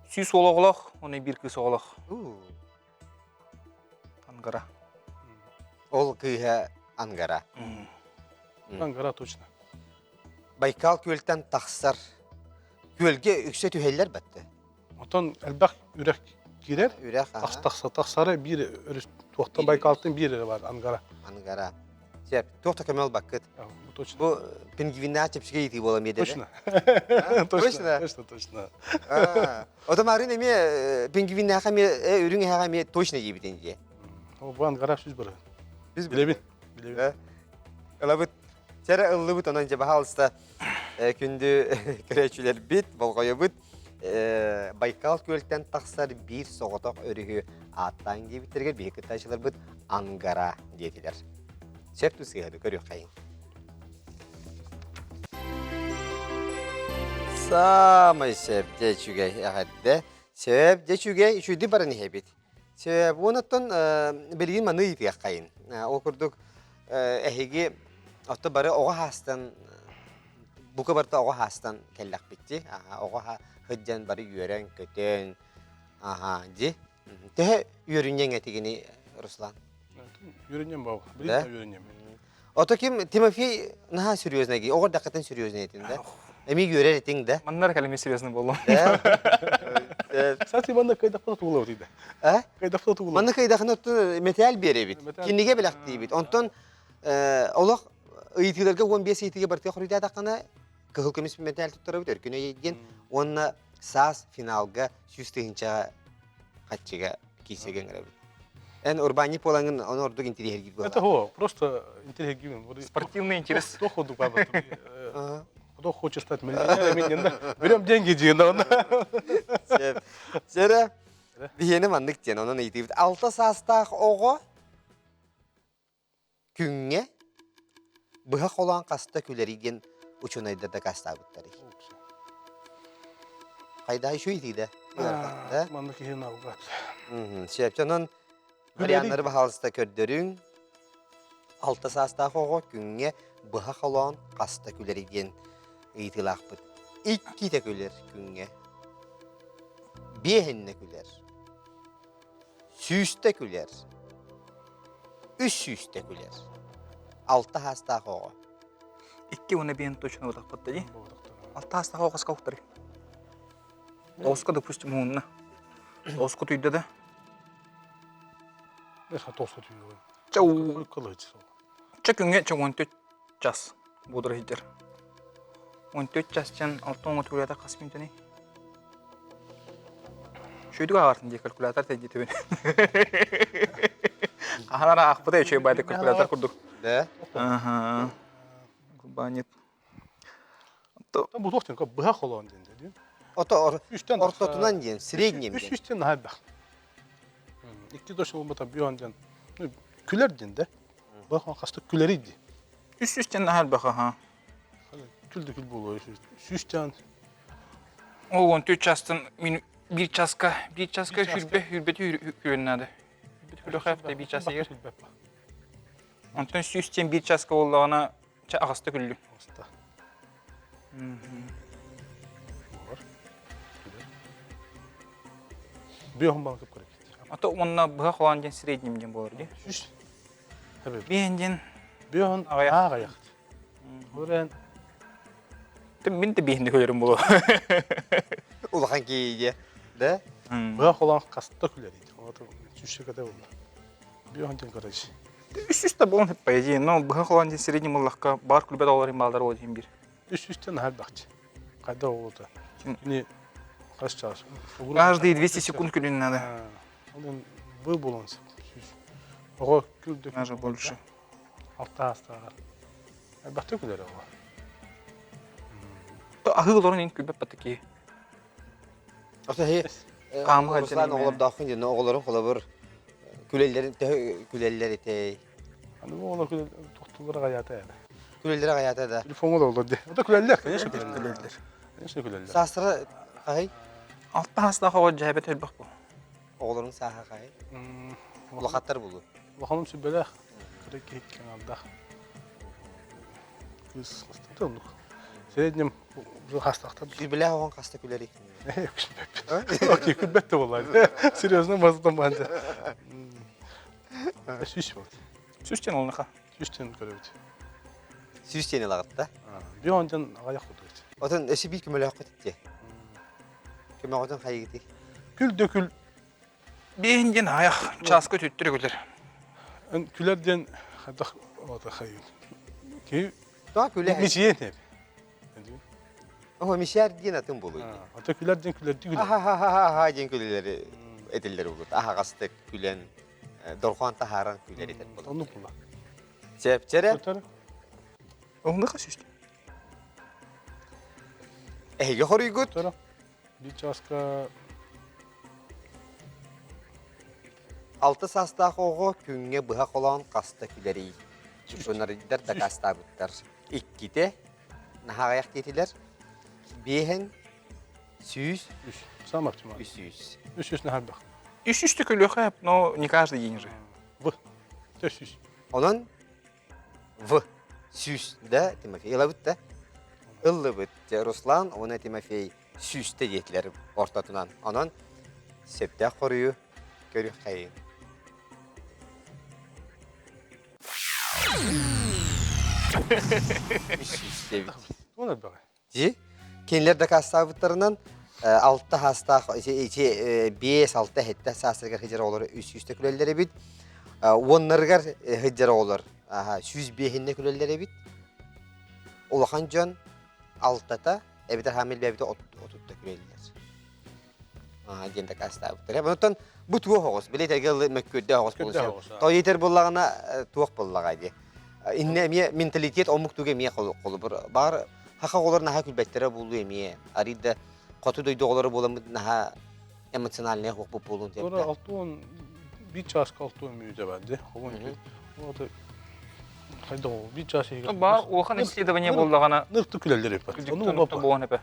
Сүй солығылық, оны бір күй соғылық. Ангара. Ол күйі Ангара. Ангара точно. Байкал көлттен тақсыр. Көлге үксе түйелер бәтті. Отан әлбәқ үрек girer. Ürek, aha. Taksara bir örüs tohtan Baykal'ın bir var Angara. Ангара. Сеп, тоқта көмел бакыт. Bu точно. Бу пингвинна чепшиге йти болам еде. Точно. Точно? Точно. Отомарын эме пингвинна хаме үрүң хаме точно ебитенже. Bu Angara süz bara. Biz Bilebin. Алабыт. Сәре ыллыбыт онан же бахалыста күндү керечүлер бит, болгойбыт. Байкал көлтен тақсар bir соғытақ өрігі аттан кебіттерге бекіт ташылар бұд Ангара деділер. Сеп түсігеді, көрек қайын. Самай сеп дечуге яғадды. Сеп дечуге үшуді бараны хебет. Сеп оныттан білген маны етіге қайын. Ол күрдік әхеге отты бары оға хастан, бұқы барда оға хастан кәлләқ бітті. Оға hıccan bari yören kötün. Aha, di. Tehe yörünyen etigini Ruslan. Yörünyen baba. Da? Bilin yörünyen. Oto kim Timofey naha sürüyorsun egi. Oğur dakikaten sürüyorsun etinde. Emi yörer etin de. Маннар калеме серьезно болом. Da. Kısaçı bana kayda foto tuğula otuydu. Ha? Kayda foto tuğula. Manna kaydakhın otun metal bir bit. Metal. Kinnige belak dibit. Onton olaq ıytilerge 15 ıytige bartı xorida dakana kıhıl kemis metal tuttarabit örküne yedgen. Onna sas finalga süstühinça kaçıga kisegen arabit. En urbanik olanın onu orduk interi hergit Это ho, просто интеллигент. Спортивный интерес. Кто ходу баба? Кто хочет стать миллионером? Берем деньги, диена. Сера бihene mandık diyen onun iyiydi. Alta sastaq oğu künge bıhaq olan qasta küleri diyen uçunayda da qasta bıttari. Qayda şu iyiydi. Mandık yine avukat. Şepçanın variantları bahalısında kördürün. Alta sastaq oğu künge bıhaq olan qasta küleri diyen iytilaq bıt. İki de küler künge. Bihenine küler. Süste küler. Üç süste küler. Altta hasta oğu. Икки уна бен точно вот так подтади. Алта хаста хогас кауктары. Оска, допустим, унна. Оску түйді да. Ne tostu tüyüyor. Чау. Kılıç. Чекүнге ча 14 час будыр хидер. 14 частан алтон отурята касминтени. Шүйдүк агартын де калькулятор тейди төбен. Аханара акпыта өчөй байды калькулятор курдук. Да? Ага. Банет. Bu tohtun ka bıhak olan dedi. Ото Üçten ортотунан ден, среднем Üç ден. üçten daha bak. İki doşun olmata bir andan. Küler dinde. Bak hasta küleriydi. Üst-üstten nahal baka ha. Küldü kül buluyor. Üçten O 14 çastın bir çaska hürbeti hürbenadi. Hürbeti hürbeti bir çasa yer. Ondan üstten bir çaska olduğuna ağasta küllü. Hasta. Bir он bankıp korek. Ata onunla bıhak olan gen srednimden bolur di. Üç. Tabii. Beğendin. Bir on Ayak. ayak. Öğren. Ben de beğendi koyarım bunu. Ulakan kiyge. Da? Bıhak olan kasta küleriydi. O da üçe kadar oldu. Bir on garaj. Üst-üste bolun hep bayıcı. No bıhak olan gen srednim Allah'ka bar kulübet olarım baldar olacağım bir. Üç üçten hal bakçı. Kayda oldu. Şimdi kaç çağır? Каждые 200 секунд күлін надо. Ondan bu bulunsun. O küldü. Даже больше. Altta hasta. Baktı küler o. Ahı olorun en külbet pataki. Ото he Kamı Ruslan hacı oğlum dağın diyen oğulların kolabır külelleri tey. Hani bu ola küler doktorlara hayata yani. Külelleri hayata da. Telefonu da oldu. O da külerler. Ne şey külerler? Ne şey külerler? Sastra kay Altta hasta hava cahibet el bak bu. oğulların saha kay. Ulaqatlar bulu. Bakalım şu böyle. Kırık kanalda. Kız hasta olduk. Seyredeyim bu hastalıkta. Bir bile olan kasta küleri. Ne yok. Okey külbet de vallahi. Seriyozdan bazıdan bence. Şiş var. Süsten olun ha. Şişten görevdi. Süs yeni lağıtta. Bir ondan ayak oldu. Otan eşi bir kümele hakkı etti. Küme otan kayı gitti. Kül dökül Бейінден аяқ часка төттірі көлер. Ön külerden hadak o da hayır. Ki Туа күле. mişiyen hep. О, мишер дин атын болуй. Ata külerden külerdi güler. Аха, ден күлелери этеллер болот. Аха гасты күлен Дорхан тахаран күлер этер болот. Onu bulla. Чепчере. Tutar. Оңды қашышты. Эге хорыйгут. Tutar. Bir çaska Алты састақ оғы күнге бұға қолан қаста күлері. Чүпшонарыдер да қаста бұттар. Иккіте, нағаяқ кетілер. Бейін, сүйіз, üç. Samak çuma. үсүйіз. Üç ne halbak. Үш-үшті көлі қап, но не каждый день же. Bu. Tös üç. Онын В, сүйіз да, Тимофей, ылы бұтты. Ылы бұтты. Руслан, оны Тимофей сүйізді етілер ортатынан. Онын септақ қорыю көрі қайын. Үсүйіз деп. Ona bak. Жи, кенлерді кастабыттарынан 6 хастақ, 5-6 хетті сасыргар хыжар олар үсүйісті күлелері бит. Онларгар хыжар олар сүз бейхінне күлелері бит. Олақан жон 6-та, әбітер хамил бәбіті 30-та күлелер. Денді кастабыттар. Бұнықтан бұт туық оғыз, білетергел мәккөдді оғыз болушы. Той етер болағына туық болағайды. Инне менталитет омуктуге мие қолы бар. Хақа олар наха күлбәттері болу емие. Арида қоту дойды олары боламыд наха эмоциональный хоқ бұп болуын Sonra депті. 6-10 bir çaska 6-10 müyüze bende. O ki. O da hayda o bir çaska. Бар, оған исследование болдағана Nırtı külerleri yapar. Onu күлдіктен baba. болған әпі.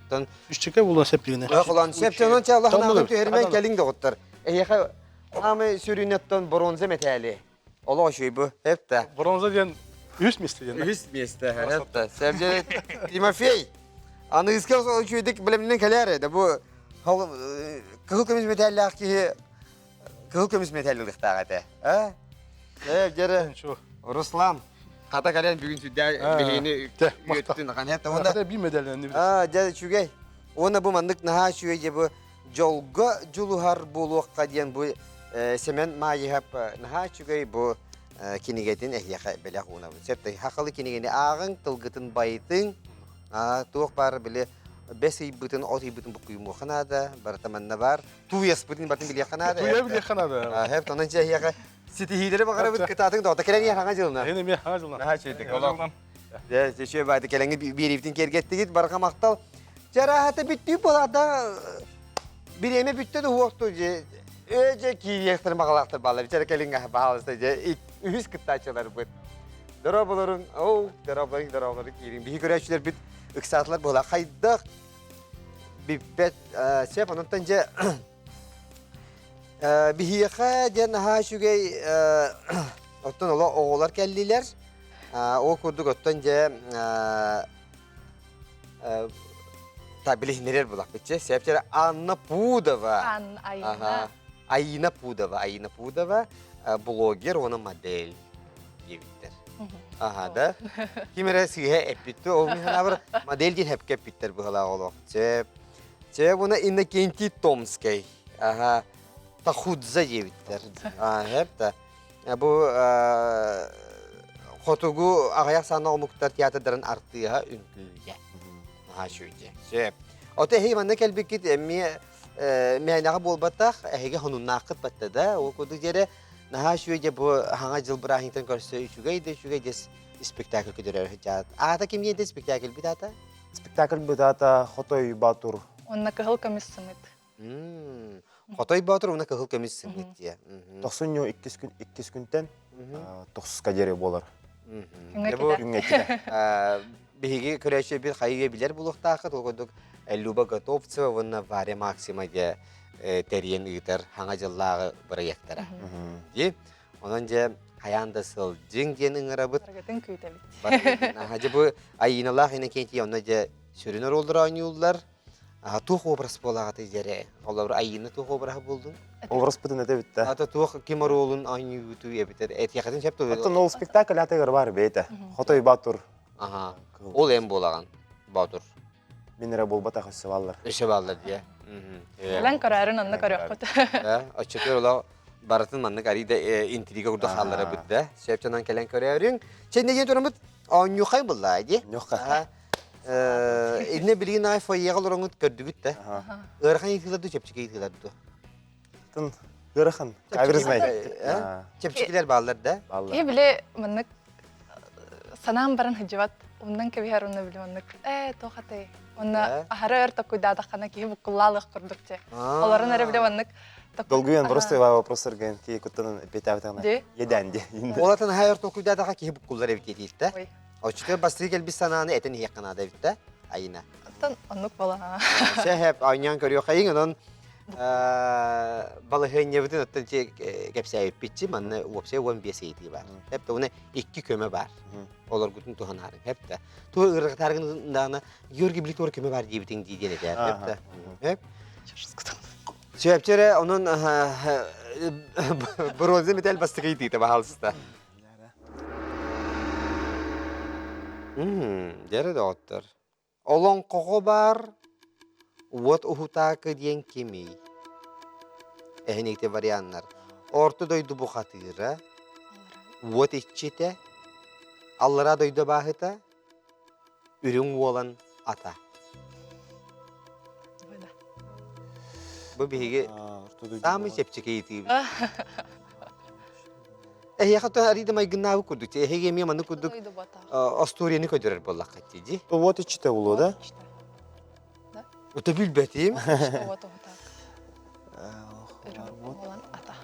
Тон Üç çeke bulan sepligine. Қолан септенон ча Аллахын Тамылыр. ағын түйермен келің де ғыттар. Эйеха амы сүрінеттен бронза метәлі. Ола шөй бұ, әпті. Bronza diyen üst misli diyen. Üst месте, әпті. Сәбде Тимофей, аны іске шөйдік білімнен кәлер еді. Бұл кығыл көміз метәлі ақки кығыл көміз метәлі ұлықтағады. Сәбдері Şu. Руслан, қата кәлер бүгін сүдді білейіні өттін қан әпті. Онда Hatta bir medallerini bir. Дәді чүгей. Оны бұл мандық наға шүгей бұл жолға жұлығар болуаққа дейін бұл семен майығап наға чүгей бұл кенегетін әйеқі білек оңына бұл. Сәпті хақылы кенегені ағын, тылғытын байытын, туық бар біле 5 ай бұтын, 10 ай бұтын бұл құйым оқынады, бір таманна бар. Туяс бұтын батын біле қанады. Tuya bile kanada. Әп, онын жа әйеқі сетихидері бағары бұт кітатың да, ота келен ең жаңа Yine mi hazırlan? Наға чөйдік, олам. Шөй байды келеңі бір евтін кергеттігіт барға мақтал. Жарахаты бүттүй болада биреме бүттеді хуақту же. Өже кейектір мағалақтыр бала. Бичара келіңі бағалысты же. Үз кіттачылар бұд. Дұрабылырың, дұрабылырың кейрің. Бейі көрәшілер бүт үксатылар бола. Қайдық біппет сеп, онықтан же бейіқі же наға шүгей оттан ола оғылар кәлілер. О күрдік оттан же білігінерер болақ бітше. Сәптері Анна Пудова. Айна Пудова. Блогер, оны модель дебіттер. Да. Кемері сүйе әппітті. Ол мені бір модель дейін әпке әппіттер бұғыла олық. Чеп, оны Иннокентий Томский. Тахудза дебіттер. Әпті. Бұл қотугу ағаяқ саны олмықтар театрдарын артыға үнкілге. Шүйде. Сеп. Ота хейманна кәлбеккет мәйнаға болбаттақ, әйге хонуннақыт батты да. Ол көді жере наға шүйде бұл хаңа жыл бірахиңтен көрсі үшігейді дес спектакль көдірер жат. Ата кем енді спектакль біт ата? Спектакль бытата Хотой Батур. Он кыгыл көміс сымыт. Хотой Батур оны кығыл көміз сіңгет де. Тоқсынyo 2 күнтен 9 дере болар. Күңе Күңге киде. Беге көрәші бір қайығы білер бұлықтақы, толғыдық Люба Готовцева, оны Варя Максима де тәрген ұйтар, хаңа жыллағы бір ектара. Онын же қаянда сыл жеңген ұңыра бұд. Баргатын күйті бит. Хажы бұл айыналақ ені кенті, оны же сүрінер олдыр айнылар. Туқ образ болағаты жере. Олар айыны туқ обрағы болдың. Образ бүтін әте бітті. Ата туқ кемар олын айны үту ебітер. Әтияқатын шәпті Атын ол спектакль атығыр бар бейті. Хотой Батур. Ол әм болаған, Батур. Минере болбата қысы баллар. Өші балдар, де. Лен көрәрін онны көрөккөт. Açıklar ola baratın manlık arayı da intriga kurdu hallara büdde. Sebepçanan kelen körüyorun. Sen ne diyorsun Umut? Anyukay bulladı. Нюха. Ne bileyim ay fayyağı olurun gördük de. Örkan yıkıladı, çepçike yıkıladı. Тын гырыхан. Кабирзнай. Çepçikiler bağlar da. И биле маннык санаан баран хыжыбат. Ондан кебихер онны биле маннык. Тохаты. Онна ахары өр токуйдада хана ки буккуллалык курдук те. Оларын эре биле маннык. Долгуен просто вопростар ген ки куттан петавтана. Де? Еданди. Olatan hayır tokuyda da ki bu kullar ev gediydi de. Ой. Açıklar bastırı gel bir sananı eten yakına da bitti. Ayına. Оттан оннук бала. Sen hep aynan görüyor kayın onun balığı ne bütün otan kepseye bitçi manne vopse on bir şeydi var. Hep de ona iki köme var. Olur gutun tuhanarın hep de. Tu ırgı targındağına gör gibi tor köme var diye bitin diye de hep de. Hep. Sebepçere onun bronze metal bastıkıydı tabi halsızda. Dere de otur. Olan koku var. What uhutakı diyen kimi? Ehnikte varyanlar. Orta doydu bu hatıra. What içite. Allara doydu bahıta. Ürün olan ata. Bu bilgi Sami çepçekeydi. Yakatı arıydı may gınnağı kurduk. Hege manı kurduk. Asturiyeni koydurar bollak katıydı. Вот ичте улу, да? O da bilbetim. Вот так. Olan ата.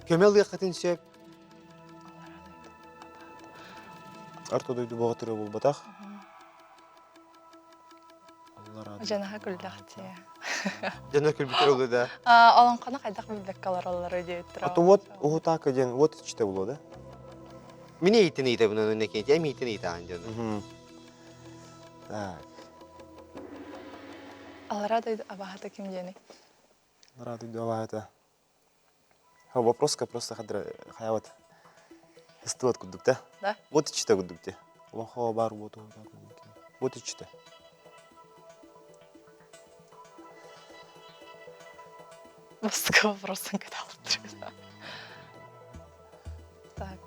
Kömel yakatın söp. Арто дойду богатыры бул батах. Аллар ады. Жанаха күлдәхти. Cana külbütür oldu da. Олон кана кайдак билбек калар алар өйдө тура. Ато вот ухутака ден вот ичте улу, да? Mine eğitim eğitim bunun önüne kendi. Em eğitim eğitim anca. Так. Алара дойду абахата ким жени. Аллар ады дова это. Вопроска просто хадра хаяват. Истуат кудук, да? Да. Вот ичте кудук те. Лохо бар вот вот ичте. Басқа вопросын кыдалып тур. Так.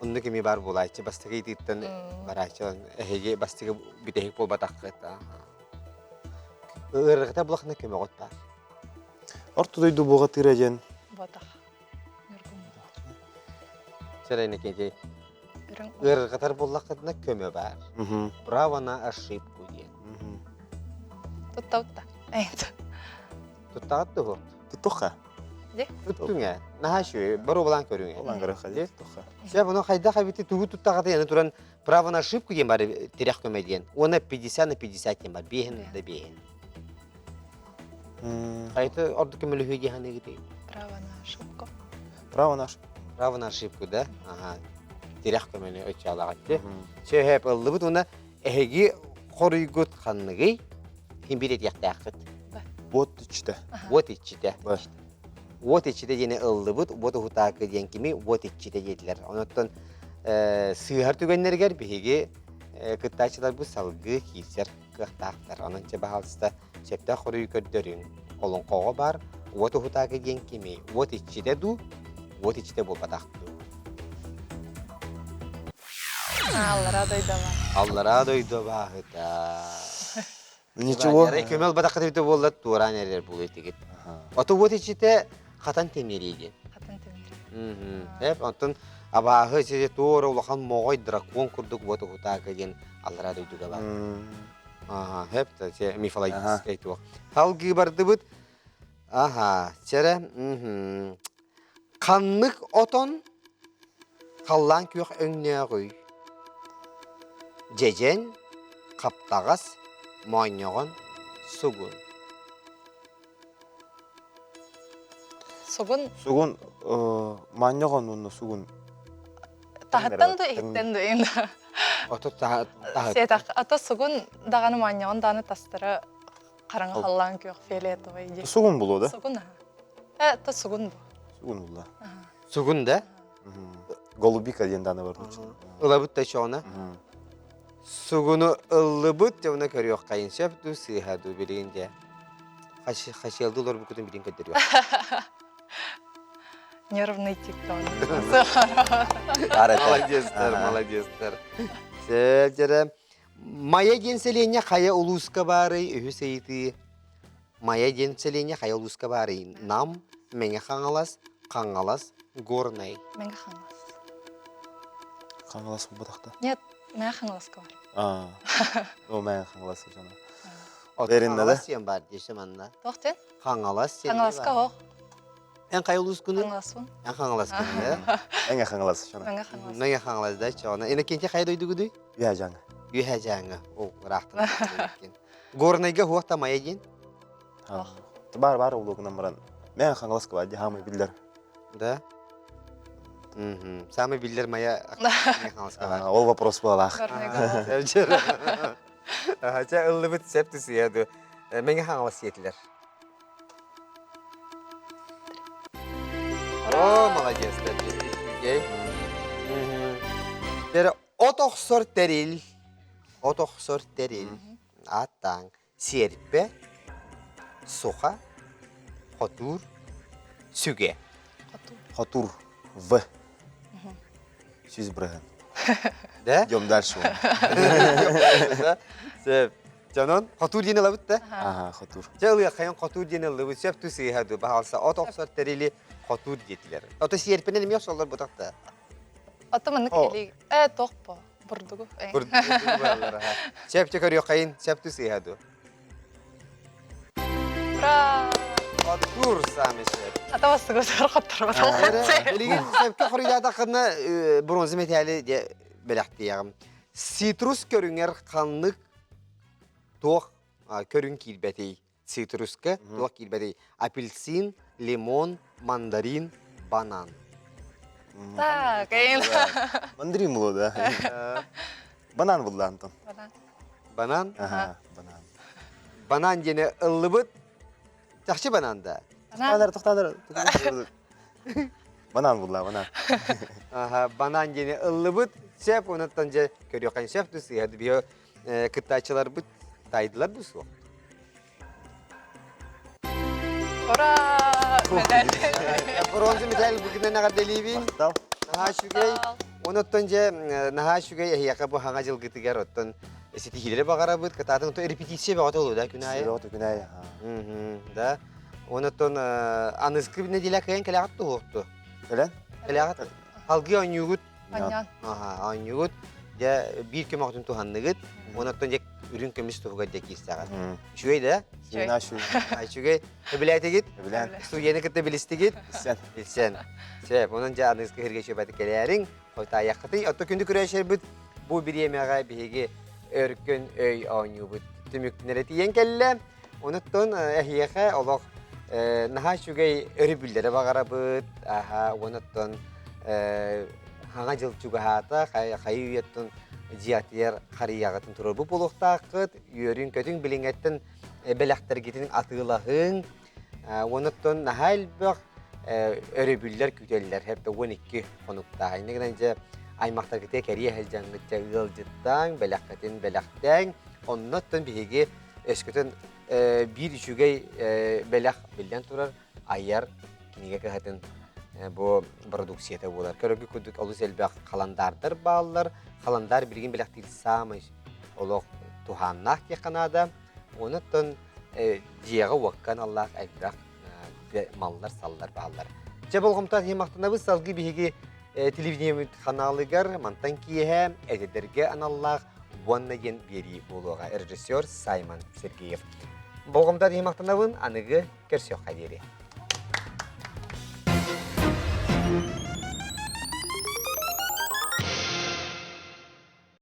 Onda kimi bar bulayçı bastığı eğitimden baraçı. Hege bastığı bitehik bol batakıta. Irgıta bulakına köme ot var. Арто дойду богатыры ден. Батах. Нургум. Şerayne kendi. Үрүң. Irgıtar bulakına köme var. Bravo na ошибку diyen. Туттаутта. Эйт. Tuttağıttı bu. Туттуха. Tuttun ya. Naha şu, baro bulan körün ya. Олан гырыха де. Туттуха. Şey bunu hayda kabiti tuğu tuttağıda yani duran bravo na ошибку diyen bari terek köme diyen. Ona 50 на 50 diyen var. Bihin da bihin. Hayta orada kömeli hüye hani gidiyor. Право на ошибку. Право наш. Bravo na ошибку da. Aha. Terek kömeli öçala gitti. Şey hep aldı bu ona ehegi koruygut kanlığı. Himbiret yaktakıt. Вот ичте. Вот içide. Ба. Вот içide yine aldı bu. Вот hutakı diyen kimi вот içide dediler. Ondan sığır tügenler gel bihigi kıttaçılar bu salgı kiser kıhtaklar. Onun çabahalsıda septe koruyu gördürün. Olun koğa var. Вот hutakı diyen kimi вот içide du. Вот içide bu bataktı. Алара дойдова. Allara doydu bahıta. Ничего. Kömel batakı tüyde bolla tuğra neler buluyor tekit. Oto вот içide katan temeriydi. Хатын темир. Hep ondan abahı size doğru olakan moğay drakon kurduk вот hutakı diyen allara doydu da var. Aha, hep de şey mifalay skaytı o. Halgı bardı bud. Aha, çere kanlık oton kallan kök önüne koy. Cecen kaptağız manyoğun sugun. Согун Сугун маньягон уну сугун. тахаттан да иттен да енді. Oto ta Сетак ата согун даганы маньягон даны тастыры караңга халлан күйөк фиолетовый ойди. Сугун булу, да? Согун. Та согун бу. Сугун булу. sugun da. Голубика ден даны бар. Ilabut da çoğuna. Sugunu ıllıbut da ona körüyor kayın şef du sıha du bilinde. Хашелдылар bu kutun bilin kadar Нервный тиктон. Молодецтер. Сәлдері. Мая денселене қая улуска бары, үхісейті. Мая денселене қая улуска бары. Нам, мәңе қаңалас, горнай. Менга ханглас. Қаңылас бұдақта. Нет, менга ханглас бар. О, мен қаңылас жана. Қаңалас сен бар, дешім анда. Тоқтен? Қаңалас сен Хангласка бар. оқ. Ән қая улус күні? Хангласун. Ән қаңалас күні. Әңе қаңылас жана. Менга ханглас. Мәңе қаңалас да чағына. Әні кенте қая дойды күді? Я жаңа. Үйә жаңы. О, рақтын. Горнайға хуақта мая ден? Бар улуғынан баран. Мен қаңылас кыва, хамы билдер. Да? Самый биллер моя Михайловская. Ол вопрос болақ. Ача ыллы бит септі сияду. Менге хаңалас етілер. О, молодец. Тері отоқсор терил. Аттаң. Серпе. Суха. Хотур. Сүге. Хатур. В. Сөз бірген. Да? Идем дальше. Сеп. Жанон, хотур дені лабыт да? Хатур. Жалыя қайын хотур дені лабыт. Сеп түсі хаду. Бағалса, отоқсор терили хотур детілер. Оты серпенен емек солар бұтақта. Атымын келі. Тоқпа. Бұрдығы. Сеп чекарıyor қайын. Сеп түсі хаду. Ура! Хотур сами сеп. Атавасы көзір қоттыр Билеген сепке құрыйдада қырна бронзы металі де біләқті яғым. Ситрус көріңер қанлық тоқ көрің келбәтей. Ситруска тоқ келбәтей. Апельсин, лимон, мандарин, банан. Так, әйін. Мандарин болу да. Банан болды, Антон. Банан? Банан. Банан дені ыллы бұд. Жақшы бананда. Тоқтадыр. Банан болды, банан. Банан дені ыллы бұд. Сеп, онаттан же көріо қайын сеп түсі. Әді био кыттачылар бұд. Тайдылар бұл соқ. Ура! Бронзы металл бүгінен наға делейбін. Наға шүгей. Онаттан же наға шүгей әйяқа бұл хаңа жыл гытыгар оттан сети хилері бағара бұд. Кытатын репетиция бағаты олу да күнайы. Сирот күнайы. Да. Онаттан анызқы біне делі қайын кәліғатты оқты. Кәлен? Кәліғат. Алғы анюғыт. Аньян. Анюғыт. Ja bir kömür altın tuhanlıgıt. Ondan önce ürün kömüş tuhuga dekistağın. Şuey da. Şuna şu. Şuey. Bilayete git. Bilen. Su yeni kıtta bilisti git. Bilsen. Bilsen. Şey, onun canınız ki herkes şöyle kelerin. Hoyta yakıtı. Hatta kündü küreşer bit. Bu bir yemeğe bir örgün öy anyu bit. Tümük nereti yenkelle. Ondan ehiyeke Allah naha şuey örübüllere bağıra bit. Aha ondan Hanga jıl çugahata kayıyetin jiyatiyer qariyağıtın turur. Bu buluqtaqıt, yörün kötün bilingetten belaqtar gitinin atılahın. Onutton nahal baq örübüller küteller hep de 12 konukta. Negdence aymaqtar gite keriye heljanlıkça ılcıttan, belaqatin belaqtan. Onutton bihigi eskütün bir şugay belaq bilden turar ayar kinige kahatın. Bu produksiyete bular. Körögü küdük olus elbaq qalandardır bağlılar. Qalandar bilgin belaq değil samış. Oluq tuhannaq keqanada. Onutun jiyağı vakkan Allah elbaq mallar sallar bağlılar. Cebolğumtan hemaqtanabız salgı bihigi televizyonun kanalıgar mantan kiyehe edederge anallah vannagen beri buluğa rejissör Sayman Sergeyev. Bolğumtan hemaqtanabın anıgı kersiyok hadiri.